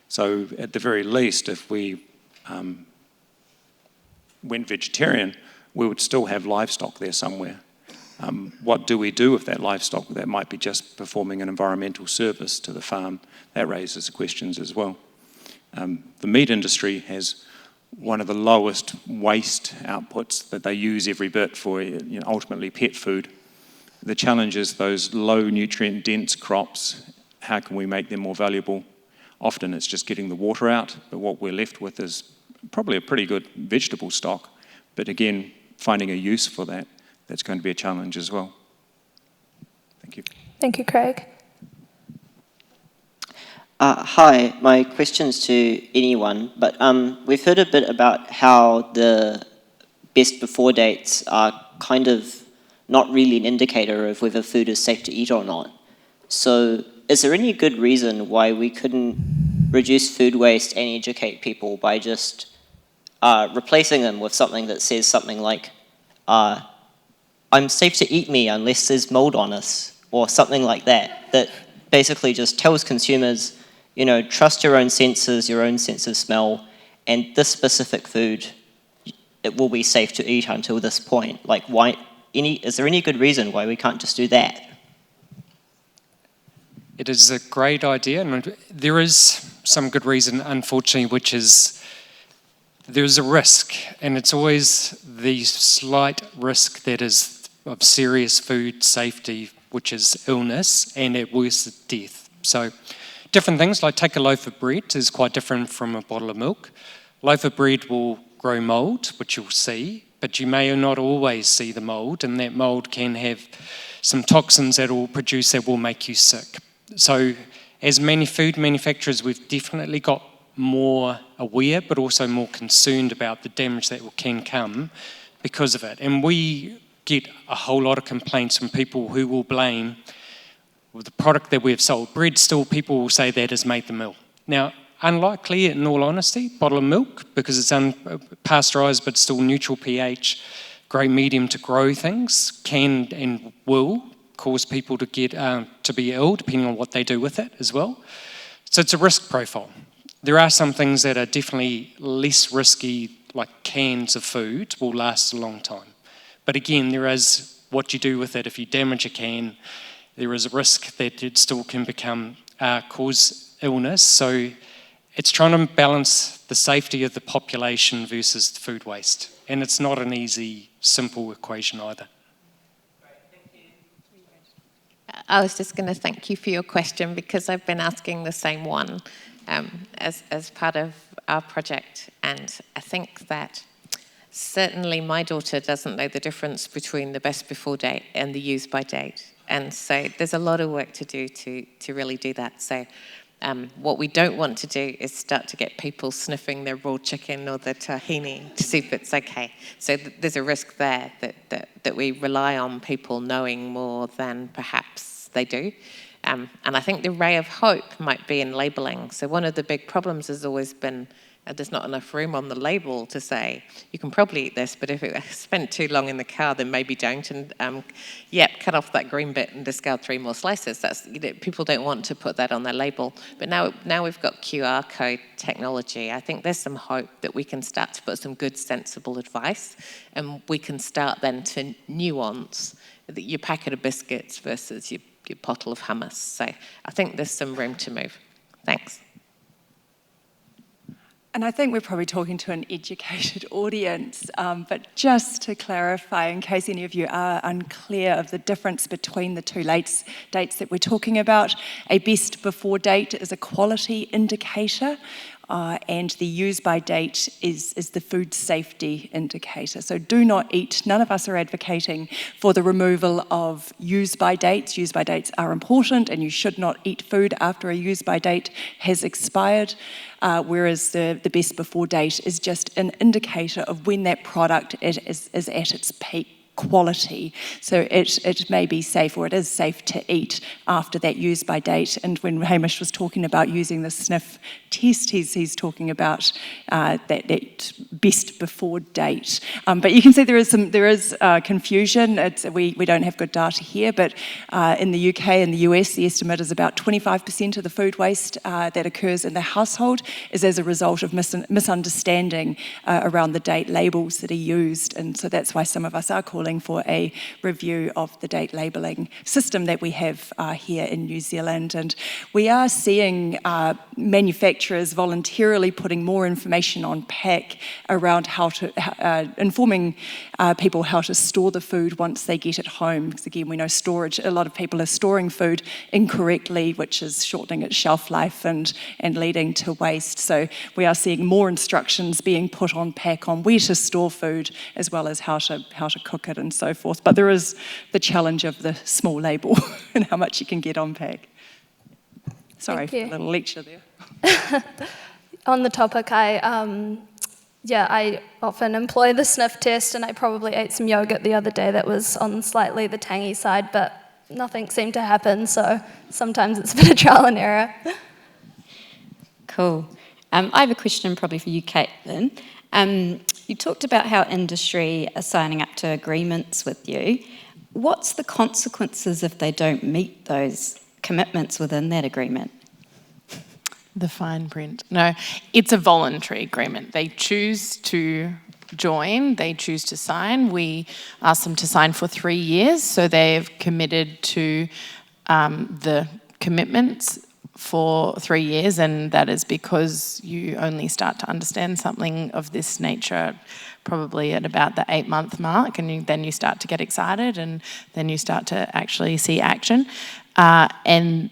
So at the very least, if we went vegetarian, we would still have livestock there somewhere. What do we do with that livestock? That might be just performing an environmental service to the farm. That raises questions as well. The meat industry has one of the lowest waste outputs that they use every bit for ultimately pet food. The challenge is those low nutrient dense crops, how can we make them more valuable? Often it's just getting the water out, but what we're left with is probably a pretty good vegetable stock. But again, finding a use for that, that's going to be a challenge as well. Thank you. Thank you, Craig. Hi, my question's to anyone, but we've heard a bit about how the best before dates are kind of not really an indicator of whether food is safe to eat or not. So is there any good reason why we couldn't reduce food waste and educate people by just replacing them with something that says something like, I'm safe to eat me unless there's mold on us, or something like that, that basically just tells consumers, trust your own senses, your own sense of smell, and this specific food, it will be safe to eat until this point. Like, why? Is there any good reason why we can't just do that? It is a great idea, and there is some good reason, unfortunately, which is there's a risk, and it's always the slight risk that is of serious food safety, which is illness, and at worst, death. So different things, like take a loaf of bread, is quite different from a bottle of milk. A loaf of bread will grow mould, which you'll see, but you may not always see the mould, and that mould can have some toxins that will produce that will make you sick. So as many food manufacturers, we've definitely got more aware, but also more concerned about the damage that can come because of it. And we get a whole lot of complaints from people who will blame the product that we've sold. Bread still, people will say that has made the mill. Now, unlikely, in all honesty, bottle of milk, because it's unpasteurised but still neutral pH, great medium to grow things, can and will cause people to get to be ill, depending on what they do with it as well. So it's a risk profile. There are some things that are definitely less risky, like cans of food will last a long time. But again, there is what you do with it. If you damage a can, there is a risk that it still can cause illness. So it's trying to balance the safety of the population versus the food waste. And it's not an easy, simple equation either. I was just going to thank you for your question, because I've been asking the same one as part of our project, and I think that certainly my daughter doesn't know the difference between the best before date and the use by date, and so there's a lot of work to do to really do that. So what we don't want to do is start to get people sniffing their raw chicken or their tahini to see if it's okay. So there's a risk there that we rely on people knowing more than perhaps they do. And I think the ray of hope might be in labelling. So one of the big problems has always been there's not enough room on the label to say, you can probably eat this, but if it spent too long in the car, then maybe don't. And cut off that green bit and discard 3 more slices. That's, people don't want to put that on their label. But now we've got QR code technology. I think there's some hope that we can start to put some good, sensible advice, and we can start then to nuance your packet of biscuits versus your bottle of hummus. So I think there's some room to move. Thanks. And I think we're probably talking to an educated audience, but just to clarify, in case any of you are unclear of the difference between the two dates that we're talking about, a best before date is a quality indicator, and the use by date is the food safety indicator. So do not eat. None of us are advocating for the removal of use by dates. Use by dates are important, and you should not eat food after a use by date has expired, whereas the best before date is just an indicator of when that product is at its peak quality. So it may be safe, or it is safe to eat after that use by date. And when Hamish was talking about using the sniff test, he's talking about that best before date. But you can see there is confusion. We don't have good data here, but in the UK and the US, the estimate is about 25% of the food waste that occurs in the household is as a result of misunderstanding around the date labels that are used. And so that's why some of us are calling for a review of the date labelling system that we have here in New Zealand. And we are seeing manufacturers voluntarily putting more information on pack around how to, informing people how to store the food once they get it home. Because again, we know storage, a lot of people are storing food incorrectly, which is shortening its shelf life and leading to waste. So we are seeing more instructions being put on pack on where to store food, as well as how to cook it and so forth. But there is the challenge of the small label and how much you can get on pack. Sorry for a little lecture there. On the topic, I often employ the sniff test, and I probably ate some yogurt the other day that was on slightly the tangy side, but nothing seemed to happen, so sometimes it's been a trial and error. Cool. I have a question probably for you, Caitlin. You talked about how industry are signing up to agreements with you. What's the consequences if they don't meet those commitments within that agreement? The fine print. No, it's a voluntary agreement. They choose to join, they choose to sign. We ask them to sign for 3 years, so they've committed to the commitments for 3 years, and that is because you only start to understand something of this nature probably at about the 8-month mark, and then you start to get excited, and then you start to actually see action. And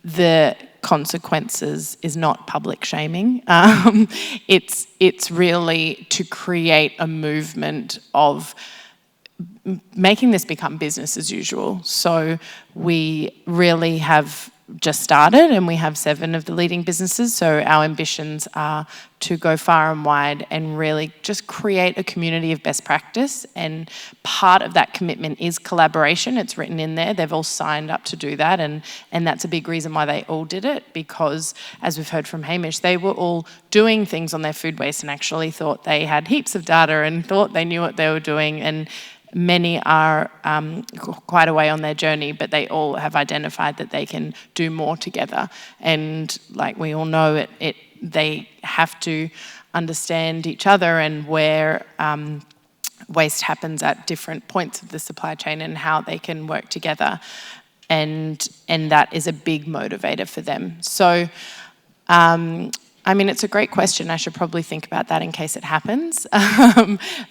the consequences is not public shaming. It's really to create a movement of making this become business as usual. So we really have just started, and we have 7 of the leading businesses. So our ambitions are to go far and wide and really just create a community of best practice. And part of that commitment is collaboration. It's written in there. They've all signed up to do that. And that's a big reason why they all did it, because as we've heard from Hamish, they were all doing things on their food waste and actually thought they had heaps of data and thought they knew what they were doing. And many are quite a way on their journey, but they all have identified that they can do more together. And like we all know, they have to understand each other and where waste happens at different points of the supply chain and how they can work together. And that is a big motivator for them. So, I mean, it's a great question. I should probably think about that in case it happens.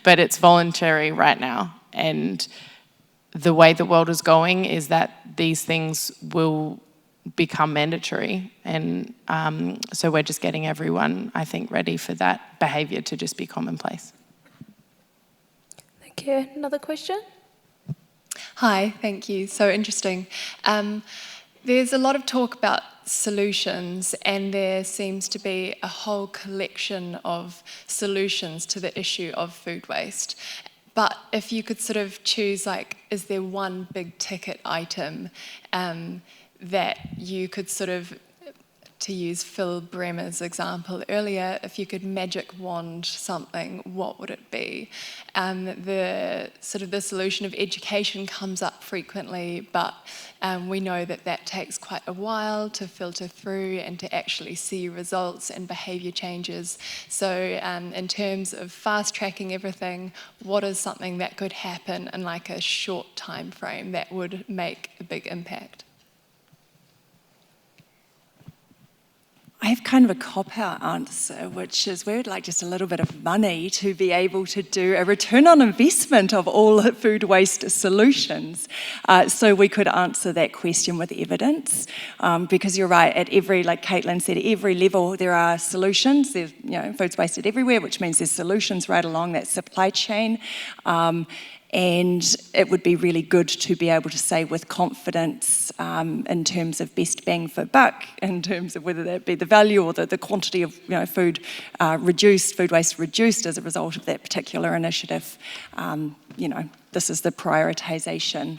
But it's voluntary right now. And the way the world is going is that these things will become mandatory. And so we're just getting everyone, I think, ready for that behaviour to just be commonplace. Thank you. Another question? Hi, thank you. So interesting. There's a lot of talk about solutions, and there seems to be a whole collection of solutions to the issue of food waste. But if you could sort of choose, like, is there one big ticket item that you could sort of, to use Phil Bremer's example earlier, if you could magic wand something, what would it be? The solution of education comes up frequently, but we know that takes quite a while to filter through and to actually see results and behaviour changes. So in terms of fast tracking everything, what is something that could happen in like a short time frame that would make a big impact? I have kind of a cop-out answer, which is we would like just a little bit of money to be able to do a return on investment of all food waste solutions. So we could answer that question with evidence, because you're right, at every, like Caitlin said, at every level there are solutions. There's, food's wasted everywhere, which means there's solutions right along that supply chain. And it would be really good to be able to say with confidence in terms of best bang for buck, in terms of whether that be the value or the quantity of food waste reduced as a result of that particular initiative. This is the prioritisation.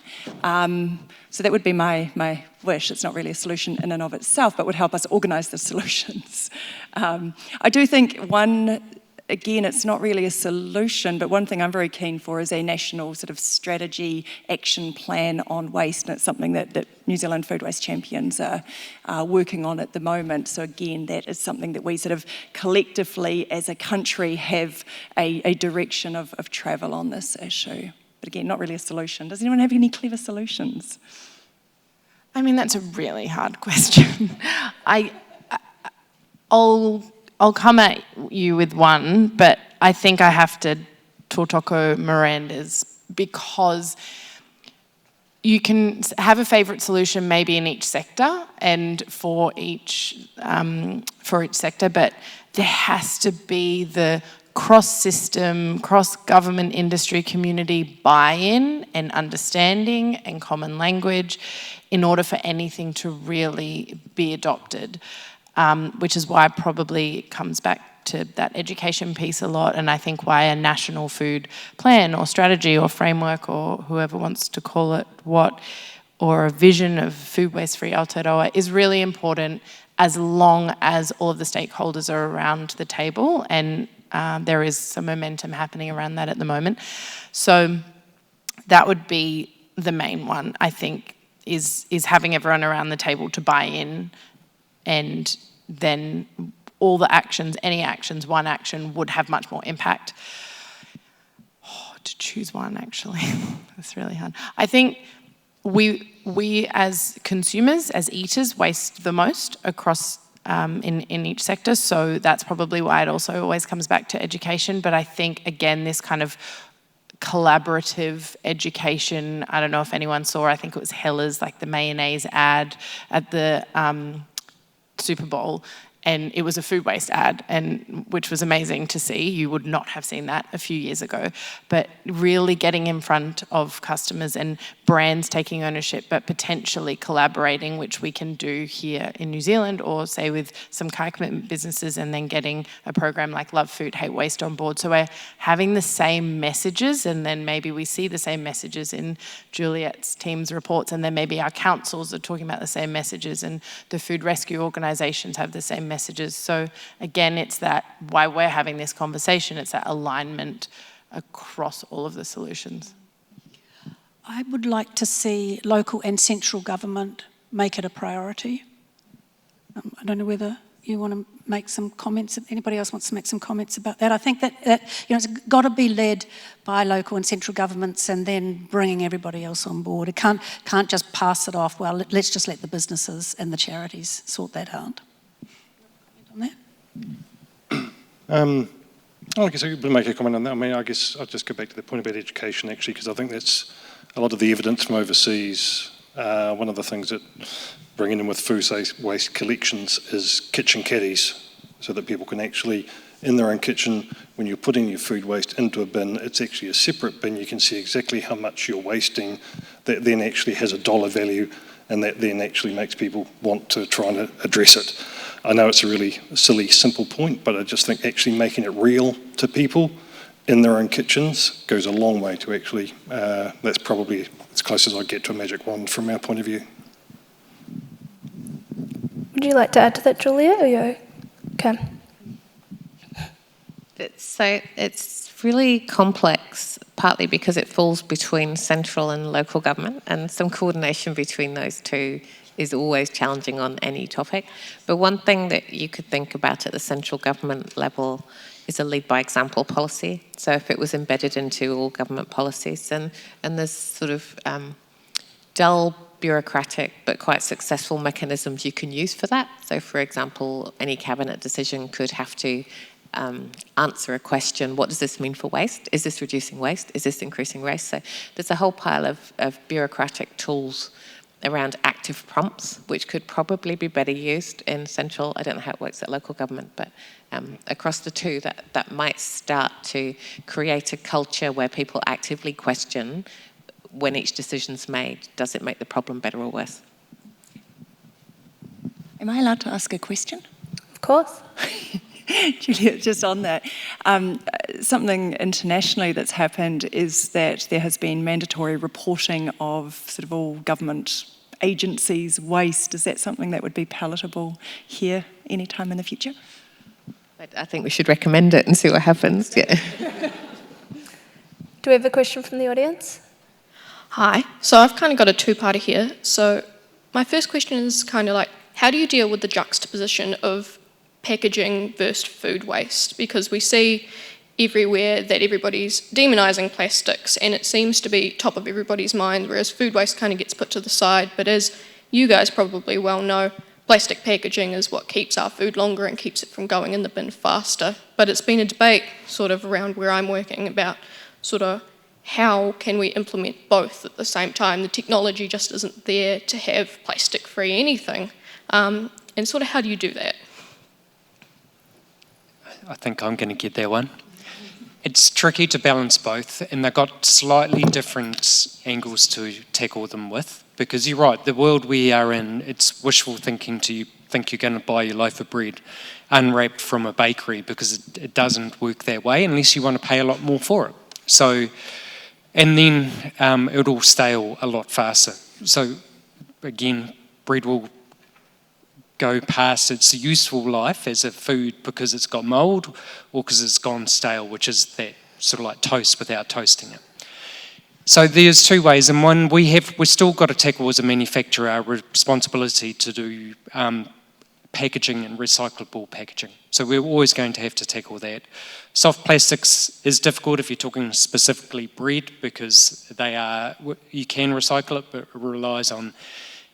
So that would be my wish. It's not really a solution in and of itself, but would help us organise the solutions. I do think again, it's not really a solution, but one thing I'm very keen for is a national sort of strategy action plan on waste, and it's something that New Zealand Food Waste Champions are working on at the moment. So again, that is something that we sort of collectively as a country have a direction of travel on this issue. But again, not really a solution. Does anyone have any clever solutions? I mean, that's a really hard question. I'll come at you with one, but I think I have to tautoko Miranda's, because you can have a favourite solution maybe in each sector and for each sector, but there has to be the cross-system, cross-government industry community buy-in and understanding and common language in order for anything to really be adopted. Which is why probably it comes back to that education piece a lot, and I think why a national food plan or strategy or framework or whoever wants to call it what, or a vision of food waste-free Aotearoa is really important, as long as all of the stakeholders are around the table, and there is some momentum happening around that at the moment. So that would be the main one, I think, is having everyone around the table to buy in. And then all the actions, any actions, one action would have much more impact. to choose one, actually. That's really hard. I think we as consumers, as eaters, waste the most across in each sector. So that's probably why it also always comes back to education. But I think, again, this kind of collaborative education, I don't know if anyone saw, I think it was Hella's, like the mayonnaise ad at the Super Bowl. And it was a food waste ad, and which was amazing to see. You would not have seen that a few years ago. But really getting in front of customers and brands taking ownership, but potentially collaborating, which we can do here in New Zealand, or say with some kai commitment businesses, and then getting a program like Love Food, Hate Waste on board. So we're having the same messages, and then maybe we see the same messages in Juliet's team's reports, and then maybe our councils are talking about the same messages, and the food rescue organisations have the same messages. So again, it's that why we're having this conversation, it's that alignment across all of the solutions. I would like to see local and central government make it a priority. I don't know whether you want to make some comments, if anybody else wants to make some comments about that. I think that it's got to be led by local and central governments, and then bringing everybody else on board. It can't just pass it off, well, let's just let the businesses and the charities sort that out. On that? I guess I could make a comment on that. I mean, I guess I'll just go back to the point about education, actually, because I think that's a lot of the evidence from overseas. One of the things that bringing in with food waste collections is kitchen caddies, so that people can actually, in their own kitchen, when you're putting your food waste into a bin, it's actually a separate bin. You can see exactly how much you're wasting. That then actually has a dollar value, and that then actually makes people want to try and address it. I know it's a really silly, simple point, but I just think actually making it real to people in their own kitchens goes a long way to actually, that's probably as close as I get to a magic wand from our point of view. Would you like to add to that, Juliet, or you can? It's really complex, partly because it falls between central and local government, and some coordination between those two is always challenging on any topic. But one thing that you could think about at the central government level is a lead by example policy. So if it was embedded into all government policies, and there's sort of dull, bureaucratic, but quite successful mechanisms you can use for that. So for example, any cabinet decision could have to answer a question, what does this mean for waste? Is this reducing waste? Is this increasing waste? So there's a whole pile of bureaucratic tools around active prompts, which could probably be better used in central. I don't know how it works at local government, but across the two, that might start to create a culture where people actively question when each decision's made, does it make the problem better or worse? Am I allowed to ask a question? Of course. Juliet, just on that, something internationally that's happened is that there has been mandatory reporting of sort of all government agencies' waste. Is that something that would be palatable here anytime in the future? I think we should recommend it and see what happens. Yeah. Do we have a question from the audience? Hi. So I've kind of got a two-parter here. So my first question is kind of like, how do you deal with the juxtaposition of packaging versus food waste? Because we see everywhere that everybody's demonising plastics, and it seems to be top of everybody's mind, whereas food waste kind of gets put to the side. But as you guys probably well know, plastic packaging is what keeps our food longer and keeps it from going in the bin faster. But it's been a debate sort of around where I'm working about sort of how can we implement both at the same time. The technology just isn't there to have plastic-free anything. And sort of how do you do that? I think I'm going to get that one. It's tricky to balance both, and they've got slightly different angles to tackle them with, because you're right, the world we are in, it's wishful thinking to think you're going to buy your loaf of bread unwrapped from a bakery, because it doesn't work that way unless you want to pay a lot more for it. So, and then it'll stale a lot faster. So again, bread will go past its useful life as a food because it's got mould or because it's gone stale, which is that sort of like toast without toasting it. So there's two ways, and one, we've still got to tackle as a manufacturer our responsibility to do packaging and recyclable packaging. So we're always going to have to tackle that. Soft plastics is difficult if you're talking specifically bread, because you can recycle it, but it relies on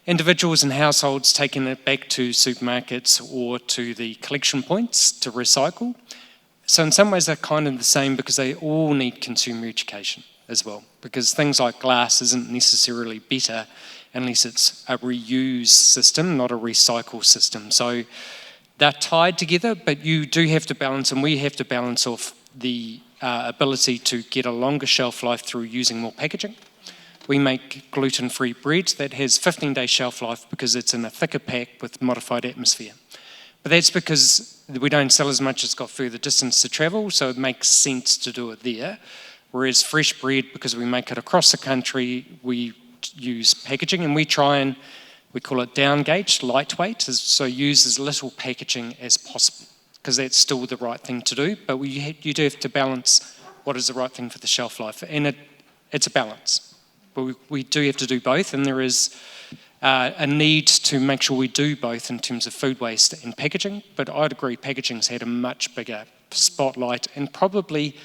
individuals and households taking it back to supermarkets or to the collection points to recycle. So in some ways they're kind of the same, because they all need consumer education as well, because things like glass isn't necessarily better unless it's a reuse system, not a recycle system. So they're tied together, but you do have to balance, and we have to balance off the ability to get a longer shelf life through using more packaging. We make gluten-free bread that has 15-day shelf life because it's in a thicker pack with modified atmosphere. But that's because we don't sell as much, it's got further distance to travel, so it makes sense to do it there. Whereas fresh bread, because we make it across the country, we use packaging, and we call it down-gauged, lightweight, so use as little packaging as possible, because that's still the right thing to do, but you do have to balance what is the right thing for the shelf life, and it's a balance. But we do have to do both, and there is a need to make sure we do both in terms of food waste and packaging, but I'd agree packaging's had a much bigger spotlight and probably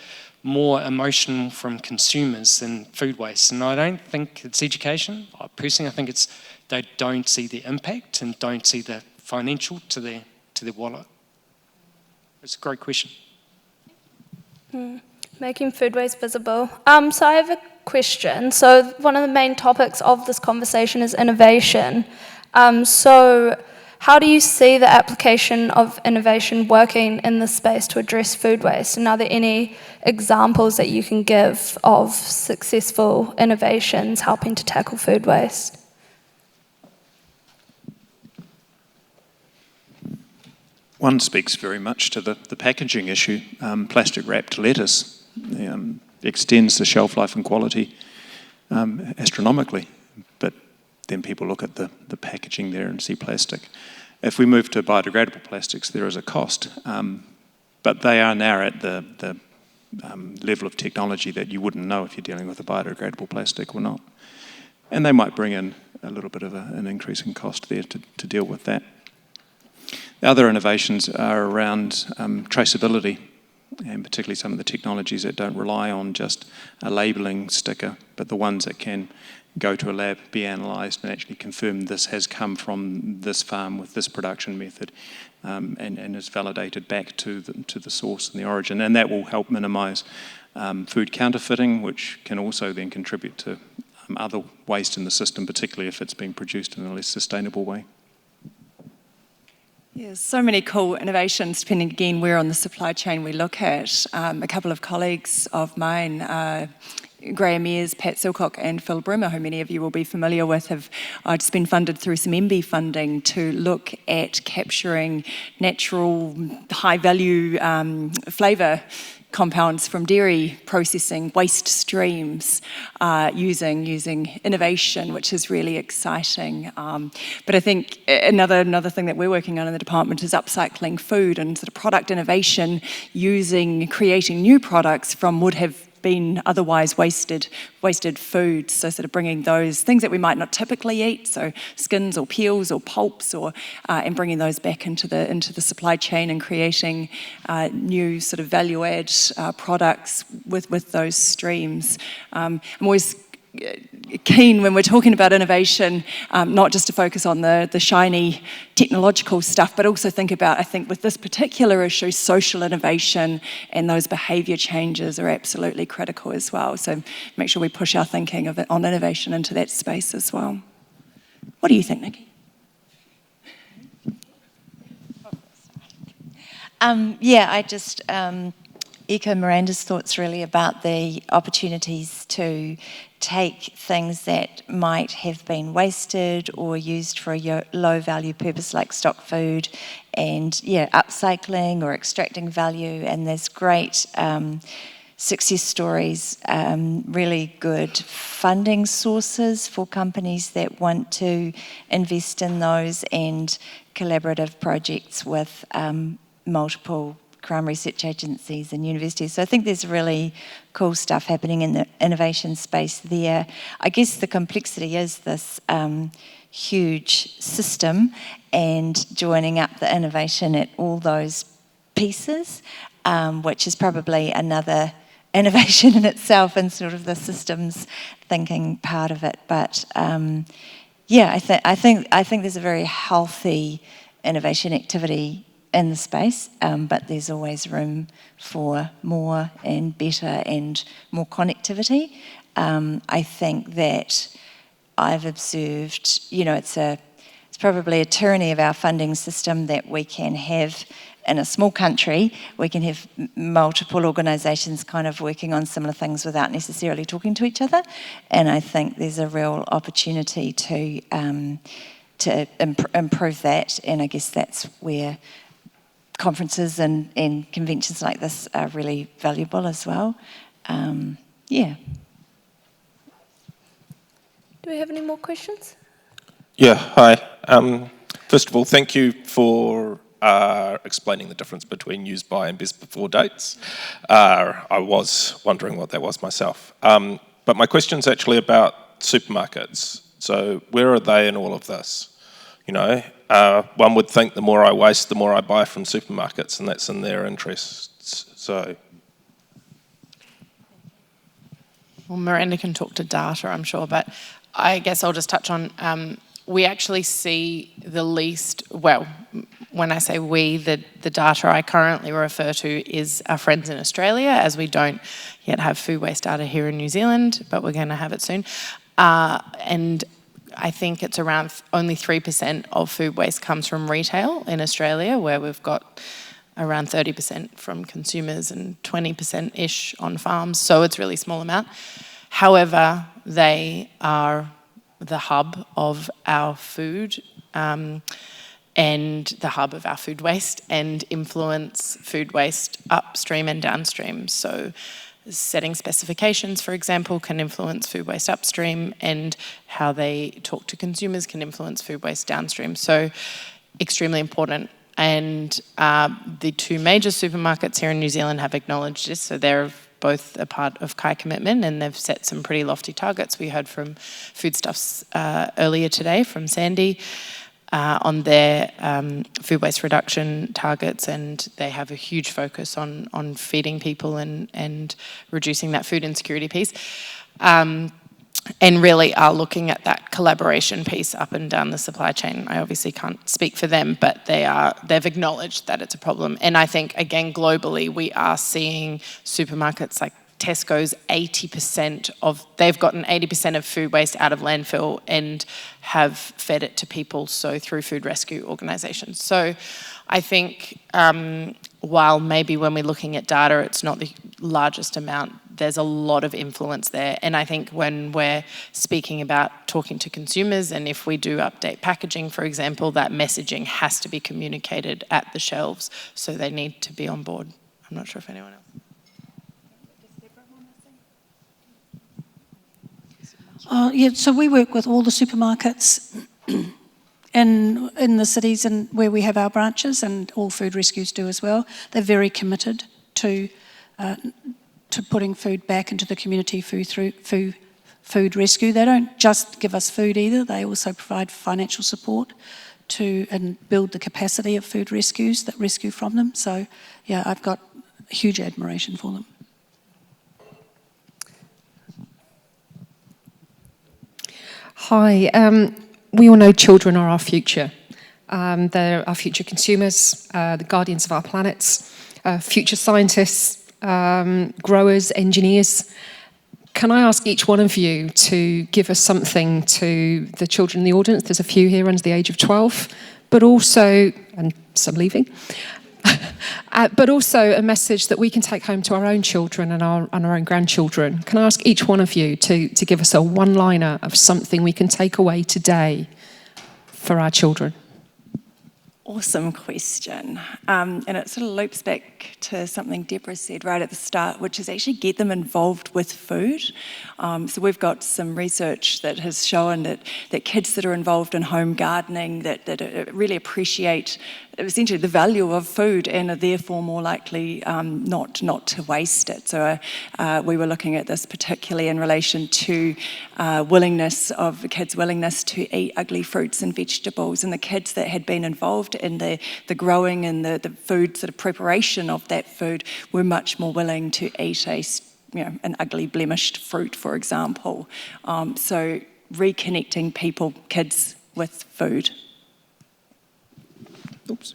more emotion from consumers than food waste. And I don't think it's education. Personally, I think it's they don't see the impact and don't see the financial to their wallet. It's a great question. Making food waste visible. So I have a question. So one of the main topics of this conversation is innovation. So how do you see the application of innovation working in this space to address food waste? And are there any examples that you can give of successful innovations helping to tackle food waste? One speaks very much to the packaging issue. Plastic wrapped lettuce extends the shelf life and quality astronomically, but then people look at the packaging there and see plastic. If we move to biodegradable plastics, there is a cost, but they are now at the level of technology that you wouldn't know if you're dealing with a biodegradable plastic or not. And they might bring in a little bit of an increase in cost there to deal with that. The other innovations are around traceability, and particularly some of the technologies that don't rely on just a labelling sticker, but the ones that can go to a lab, be analysed, and actually confirm this has come from this farm with this production method, and is validated back to the source and the origin. And that will help minimise food counterfeiting, which can also then contribute to other waste in the system, particularly if it's being produced in a less sustainable way. Yeah, so many cool innovations, depending again where on the supply chain we look at. A couple of colleagues of mine, Graham Ayres, Pat Silcock and Phil Brimmer, who many of you will be familiar with, have just been funded through some MB funding to look at capturing natural high-value flavour compounds from dairy processing waste streams using innovation, which is really exciting. But I think another thing that we're working on in the department is upcycling food and sort of product innovation, creating new products from would have been otherwise wasted foods. So sort of bringing those things that we might not typically eat, so skins or peels or pulps, and bringing those back into the supply chain and creating new sort of value add products with those streams. I'm always keen when we're talking about innovation, not just to focus on the shiny technological stuff, but also think about, I think with this particular issue, social innovation and those behaviour changes are absolutely critical as well. So make sure we push our thinking on innovation into that space as well. What do you think, Nikki? I just echo Miranda's thoughts really about the opportunities to take things that might have been wasted or used for a low value purpose like stock food and upcycling or extracting value, and there's great success stories, really good funding sources for companies that want to invest in those, and collaborative projects with multiple Crown research agencies and universities. So I think there's really cool stuff happening in the innovation space there. I guess the complexity is this huge system, and joining up the innovation at all those pieces, which is probably another innovation in itself and sort of the systems thinking part of it. But yeah, I think there's a very healthy innovation activity in the space, but there's always room for more and better and more connectivity. I think that I've observed, it's probably a tyranny of our funding system that we can have, in a small country, we can have multiple organisations kind of working on similar things without necessarily talking to each other. And I think there's a real opportunity to improve that. And I guess that's where conferences and conventions like this are really valuable as well. Yeah. Do we have any more questions? Yeah, hi. First of all, thank you for explaining the difference between use by and best before dates. I was wondering what that was myself. But my question's actually about supermarkets. So where are they in all of this? One would think the more I waste, the more I buy from supermarkets, and that's in their interests. So. Well, Miranda can talk to data, I'm sure, but I guess I'll just touch on, we actually see the least, well, when I say we, the data I currently refer to is our friends in Australia, as we don't yet have food waste data here in New Zealand, but we're going to have it soon. And I think it's around only 3% of food waste comes from retail in Australia, where we've got around 30% from consumers and 20%-ish on farms, so it's a really small amount. However, they are the hub of our food and the hub of our food waste, and influence food waste upstream and downstream. So setting specifications, for example, can influence food waste upstream, and how they talk to consumers can influence food waste downstream. So extremely important. And the two major supermarkets here in New Zealand have acknowledged this, so they're both a part of Kai Commitment, and they've set some pretty lofty targets. We heard from Foodstuffs earlier today from Sandy on their food waste reduction targets, and they have a huge focus on feeding people and reducing that food insecurity piece. And really are looking at that collaboration piece up and down the supply chain. I obviously can't speak for them, but they've acknowledged that it's a problem. And I think, again, globally, we are seeing supermarkets like Tesco's they've gotten 80% of food waste out of landfill and have fed it to people, so through food rescue organisations. So I think while maybe when we're looking at data, it's not the largest amount, there's a lot of influence there. And I think when we're speaking about talking to consumers, and if we do update packaging, for example, that messaging has to be communicated at the shelves, so they need to be on board. I'm not sure if anyone else. Yeah, so we work with all the supermarkets in the cities and where we have our branches, and all food rescues do as well. They're very committed to putting food back into the community through food rescue. They don't just give us food either, they also provide financial support and build the capacity of food rescues that rescue from them. So yeah, I've got huge admiration for them. Hi, we all know children are our future. They're our future consumers, the guardians of our planets, future scientists, growers, engineers. Can I ask each one of you to give us something to the children in the audience? There's a few here under the age of 12, but also, and some leaving, but also a message that we can take home to our own children and our own grandchildren. Can I ask each one of you to give us a one-liner of something we can take away today for our children? Awesome question. And it sort of loops back to something Deborah said right at the start, which is actually get them involved with food. So we've got some research that has shown that kids that are involved in home gardening, that really appreciate essentially the value of food and are therefore more likely not to waste it. So we were looking at this particularly in relation to kids' willingness to eat ugly fruits and vegetables, and the kids that had been involved in the growing and the food sort of preparation of that food were much more willing to eat an ugly blemished fruit, for example. So reconnecting kids with food. Oops.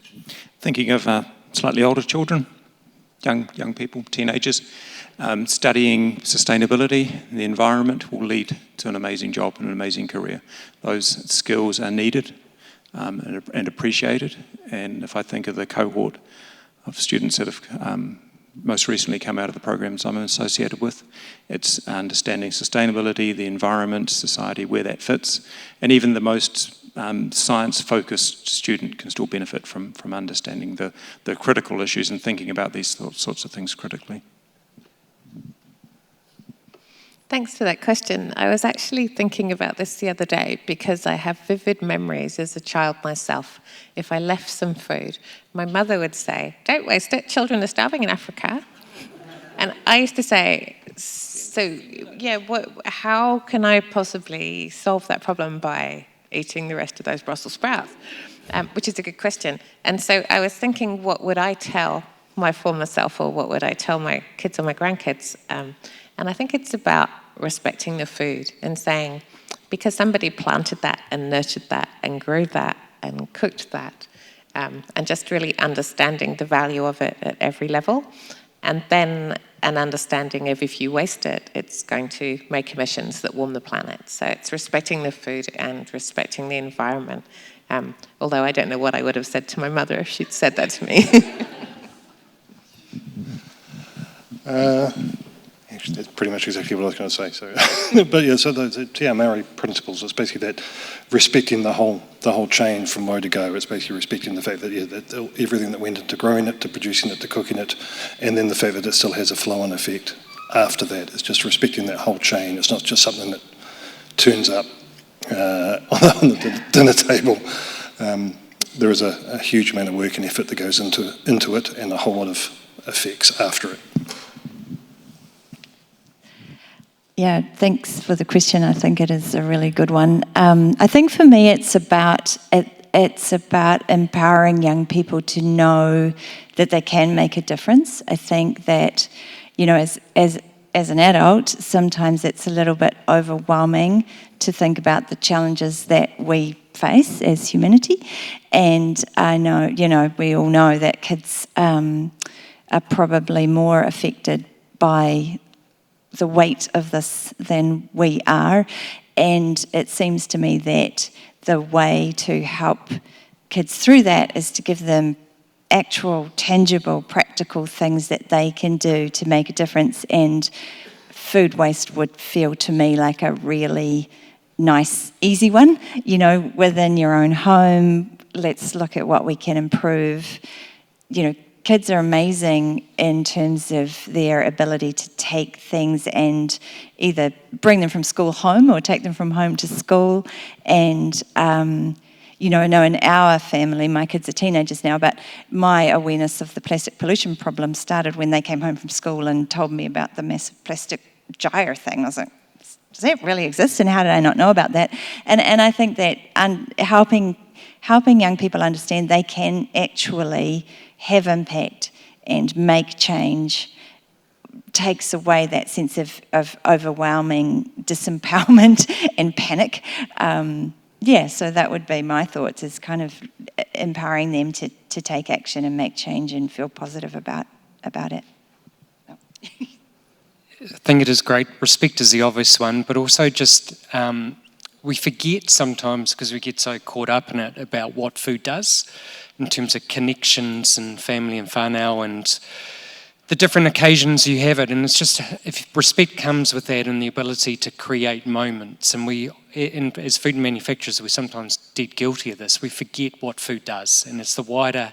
Thinking of slightly older children, young people, teenagers, studying sustainability, the environment will lead to an amazing job and an amazing career. Those skills are needed and appreciated. And if I think of the cohort of students that have most recently come out of the programs I'm associated with, it's understanding sustainability, the environment, society, where that fits, and even the most science-focused student can still benefit from understanding the critical issues and thinking about these sorts of things critically. Thanks for that question. I was actually thinking about this the other day because I have vivid memories as a child myself. If I left some food, my mother would say, "Don't waste it, children are starving in Africa." And I used to say, how can I possibly solve that problem by eating the rest of those Brussels sprouts? Which is a good question. And so I was thinking, what would I tell my former self, or what would I tell my kids or my grandkids? And I think it's about respecting the food and saying, because somebody planted that and nurtured that and grew that and cooked that, and just really understanding the value of it at every level. And then an understanding of if you waste it, it's going to make emissions that warm the planet. So it's respecting the food and respecting the environment. Although I don't know what I would have said to my mother if she'd said that to me. Actually, that's pretty much exactly what I was going to say. So, but yeah, so the Te Ao Māori principles, it's basically that respecting the whole chain from woe to go. It's basically respecting the fact that, that everything that went into growing it, to producing it, to cooking it, and then the fact that it still has a flow-on effect after that. It's just respecting that whole chain. It's not just something that turns up on the dinner table. There is a huge amount of work and effort that goes into it, and a whole lot of effects after it. Yeah, thanks for the question. I think it is a really good one. I think for me, it's about empowering young people to know that they can make a difference. I think that, as an adult, sometimes it's a little bit overwhelming to think about the challenges that we face as humanity. And I know, we all know that kids are probably more affected by the weight of this than we are, and it seems to me that the way to help kids through that is to give them actual, tangible, practical things that they can do to make a difference, and food waste would feel to me like a really nice, easy one. Within your own home, let's look at what we can improve. Kids are amazing in terms of their ability to take things and either bring them from school home or take them from home to school. And, I know in our family, my kids are teenagers now, but my awareness of the plastic pollution problem started when they came home from school and told me about the massive plastic gyre thing. I was like, does that really exist? And how did I not know about that? And I think that helping young people understand they can actually have impact and make change takes away that sense of overwhelming disempowerment and panic. So that would be my thoughts, is kind of empowering them to take action and make change and feel positive about it. I think it is great. Respect is the obvious one, but also just we forget sometimes, because we get so caught up in it, about what food does in terms of connections and family and whānau and the different occasions you have it. And it's just, if respect comes with that and the ability to create moments, and as food manufacturers, we sometimes dead guilty of this. We forget what food does, and it's the wider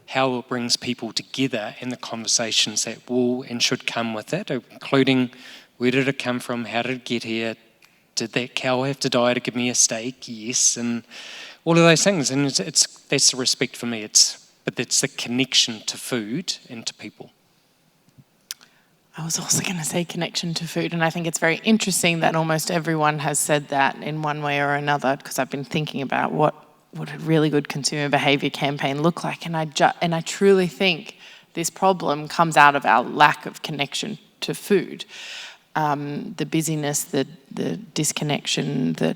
how it brings people together and the conversations that will and should come with it, including where did it come from, how did it get here, did that cow have to die to give me a steak? Yes, and all of those things. And that's the respect for me. But it's the connection to food and to people. I was also going to say connection to food, and I think it's very interesting that almost everyone has said that in one way or another, because I've been thinking about what a really good consumer behaviour campaign look like, and I truly think this problem comes out of our lack of connection to food. The busyness, the disconnection, the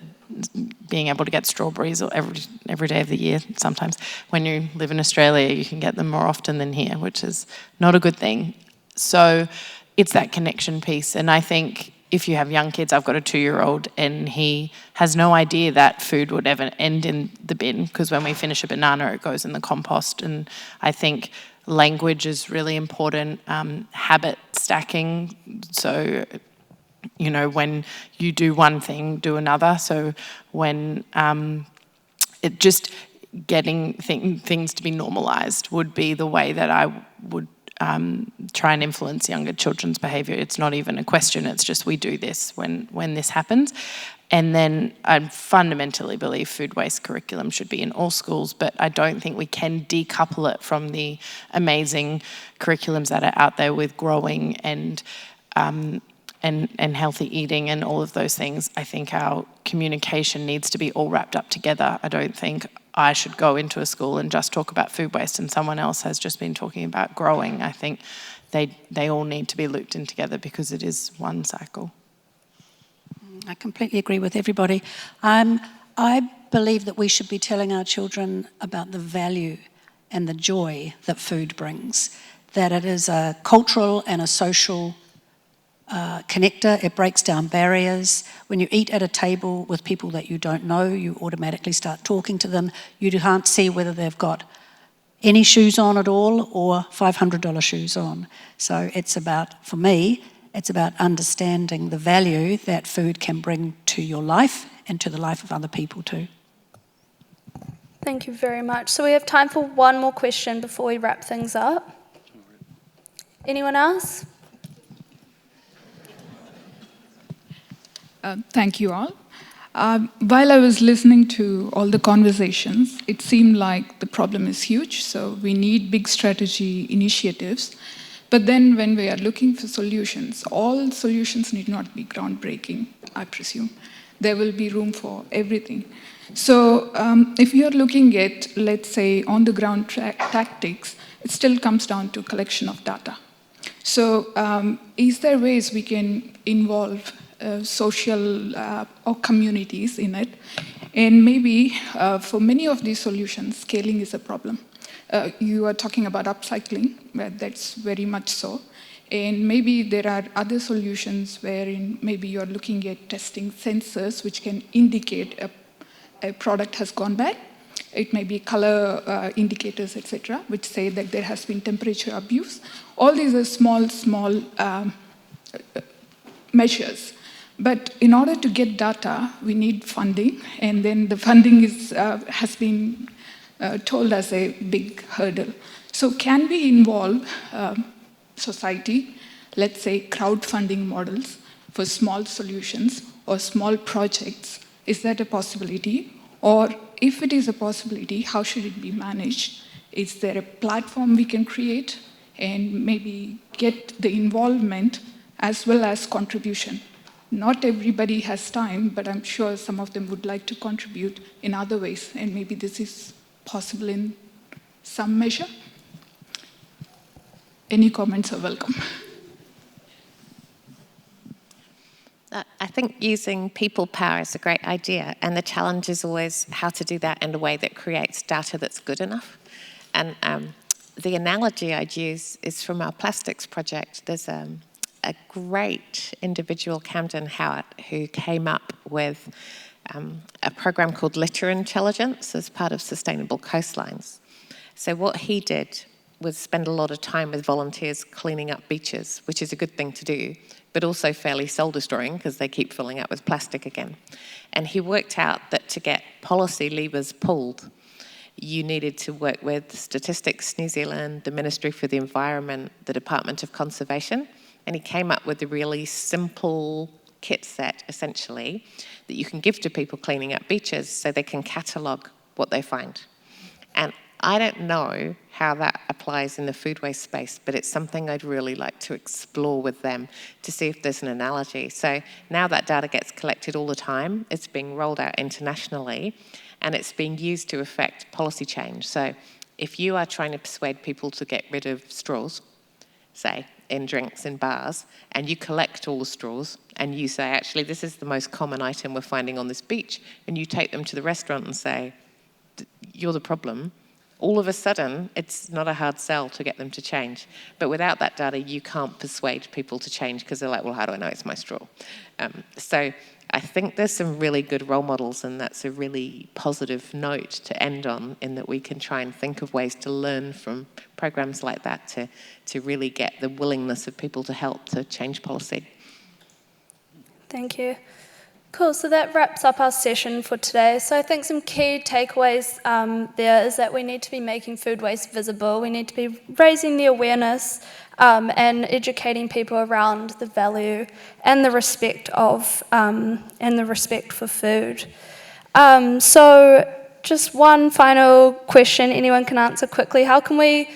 being able to get strawberries every day of the year. Sometimes when you live in Australia, you can get them more often than here, which is not a good thing. So it's that connection piece. And I think if you have young kids, I've got a 2-year-old, and he has no idea that food would ever end in the bin, because when we finish a banana, it goes in the compost. And I think language is really important, habit stacking. So, you know, when you do one thing, do another. So when it just getting things to be normalised would be the way that I would try and influence younger children's behaviour. It's not even a question, it's just we do this when this happens. And then I fundamentally believe food waste curriculum should be in all schools, but I don't think we can decouple it from the amazing curriculums that are out there with growing and healthy eating and all of those things. I think our communication needs to be all wrapped up together. I don't think I should go into a school and just talk about food waste and someone else has just been talking about growing. I think they all need to be looped in together because it is one cycle. I completely agree with everybody. I believe that we should be telling our children about the value and the joy that food brings, that it is a cultural and a social connector. It breaks down barriers. When you eat at a table with people that you don't know, you automatically start talking to them. You can't see whether they've got any shoes on at all or $500 shoes on. So it's about, for me, it's about understanding the value that food can bring to your life and to the life of other people too. Thank you very much. So we have time for one more question before we wrap things up. Anyone else? Thank you all. While I was listening to all the conversations, it seemed like the problem is huge, so we need big strategy initiatives. But then when we are looking for solutions, all solutions need not be groundbreaking, I presume. There will be room for everything. So if you're looking at, let's say, on-the-ground tactics, it still comes down to collection of data. So is there ways we can involve social or communities in it? And maybe for many of these solutions, scaling is a problem. You are talking about upcycling, where that's very much so. And maybe there are other solutions wherein maybe you're looking at testing sensors which can indicate a product has gone bad. It may be color indicators, etc., which say that there has been temperature abuse. All these are small measures. But in order to get data, we need funding, and then the funding has been told as a big hurdle. So can we involve society, let's say crowdfunding models for small solutions or small projects? Is that a possibility? Or if it is a possibility, how should it be managed? Is there a platform we can create and maybe get the involvement as well as contribution? Not everybody has time, but I'm sure some of them would like to contribute in other ways, and maybe this is possible in some measure. Any comments are welcome. I think using people power is a great idea, and the challenge is always how to do that in a way that creates data that's good enough. And the analogy I'd use is from our plastics project. There's a great individual, Camden Howard, who came up with a program called Litter Intelligence as part of Sustainable Coastlines. So what he did was spend a lot of time with volunteers cleaning up beaches, which is a good thing to do, but also fairly soul-destroying because they keep filling up with plastic again. And he worked out that to get policy levers pulled, you needed to work with Statistics New Zealand, the Ministry for the Environment, the Department of Conservation, and he came up with a really simple kit set, essentially, that you can give to people cleaning up beaches so they can catalogue what they find. And I don't know how that applies in the food waste space, but it's something I'd really like to explore with them to see if there's an analogy. So now that data gets collected all the time, it's being rolled out internationally, and it's being used to affect policy change. So if you are trying to persuade people to get rid of straws, say, in drinks in bars, and you collect all the straws, and you say, actually, this is the most common item we're finding on this beach, and you take them to the restaurant and say, you're the problem, all of a sudden, it's not a hard sell to get them to change. But without that data, you can't persuade people to change because they're like, well, how do I know it's my straw? So I think there's some really good role models, and that's a really positive note to end on, in that we can try and think of ways to learn from programs like that to really get the willingness of people to help to change policy. Thank you. Cool, so that wraps up our session for today. So I think some key takeaways there is that we need to be making food waste visible. We need to be raising the awareness and educating people around the value and the respect of and the respect for food. So just one final question anyone can answer quickly. How can we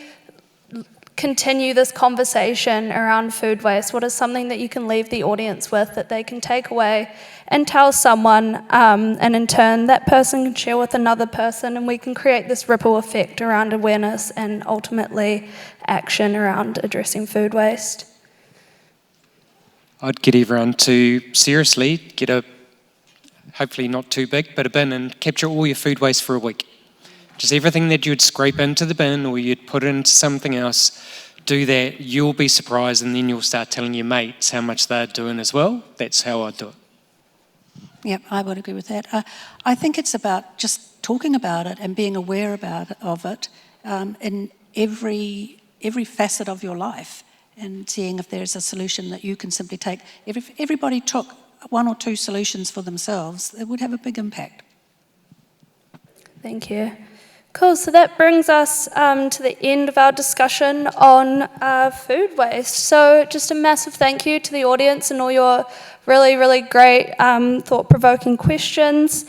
continue this conversation around food waste? What is something that you can leave the audience with that they can take away and tell someone, and in turn that person can share with another person, and we can create this ripple effect around awareness and ultimately action around addressing food waste? I'd get everyone to seriously get a, hopefully not too big, but a bin, and capture all your food waste for a week. Just everything that you'd scrape into the bin or you'd put into something else, do that. You'll be surprised, and then you'll start telling your mates how much they're doing as well. That's how I do it. Yep, I would agree with that. I think it's about just talking about it and being aware of it in every facet of your life, and seeing if there's a solution that you can simply take. If everybody took one or two solutions for themselves, it would have a big impact. Thank you. Cool, so that brings us to the end of our discussion on food waste. So just a massive thank you to the audience and all your really, really great thought-provoking questions.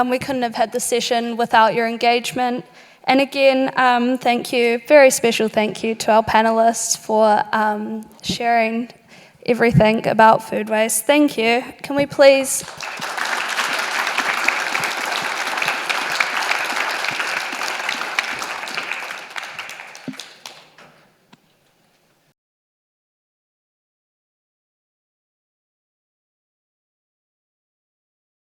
We couldn't have had the session without your engagement. And again, thank you, very special thank you to our panelists for sharing everything about food waste. Thank you. Can we please...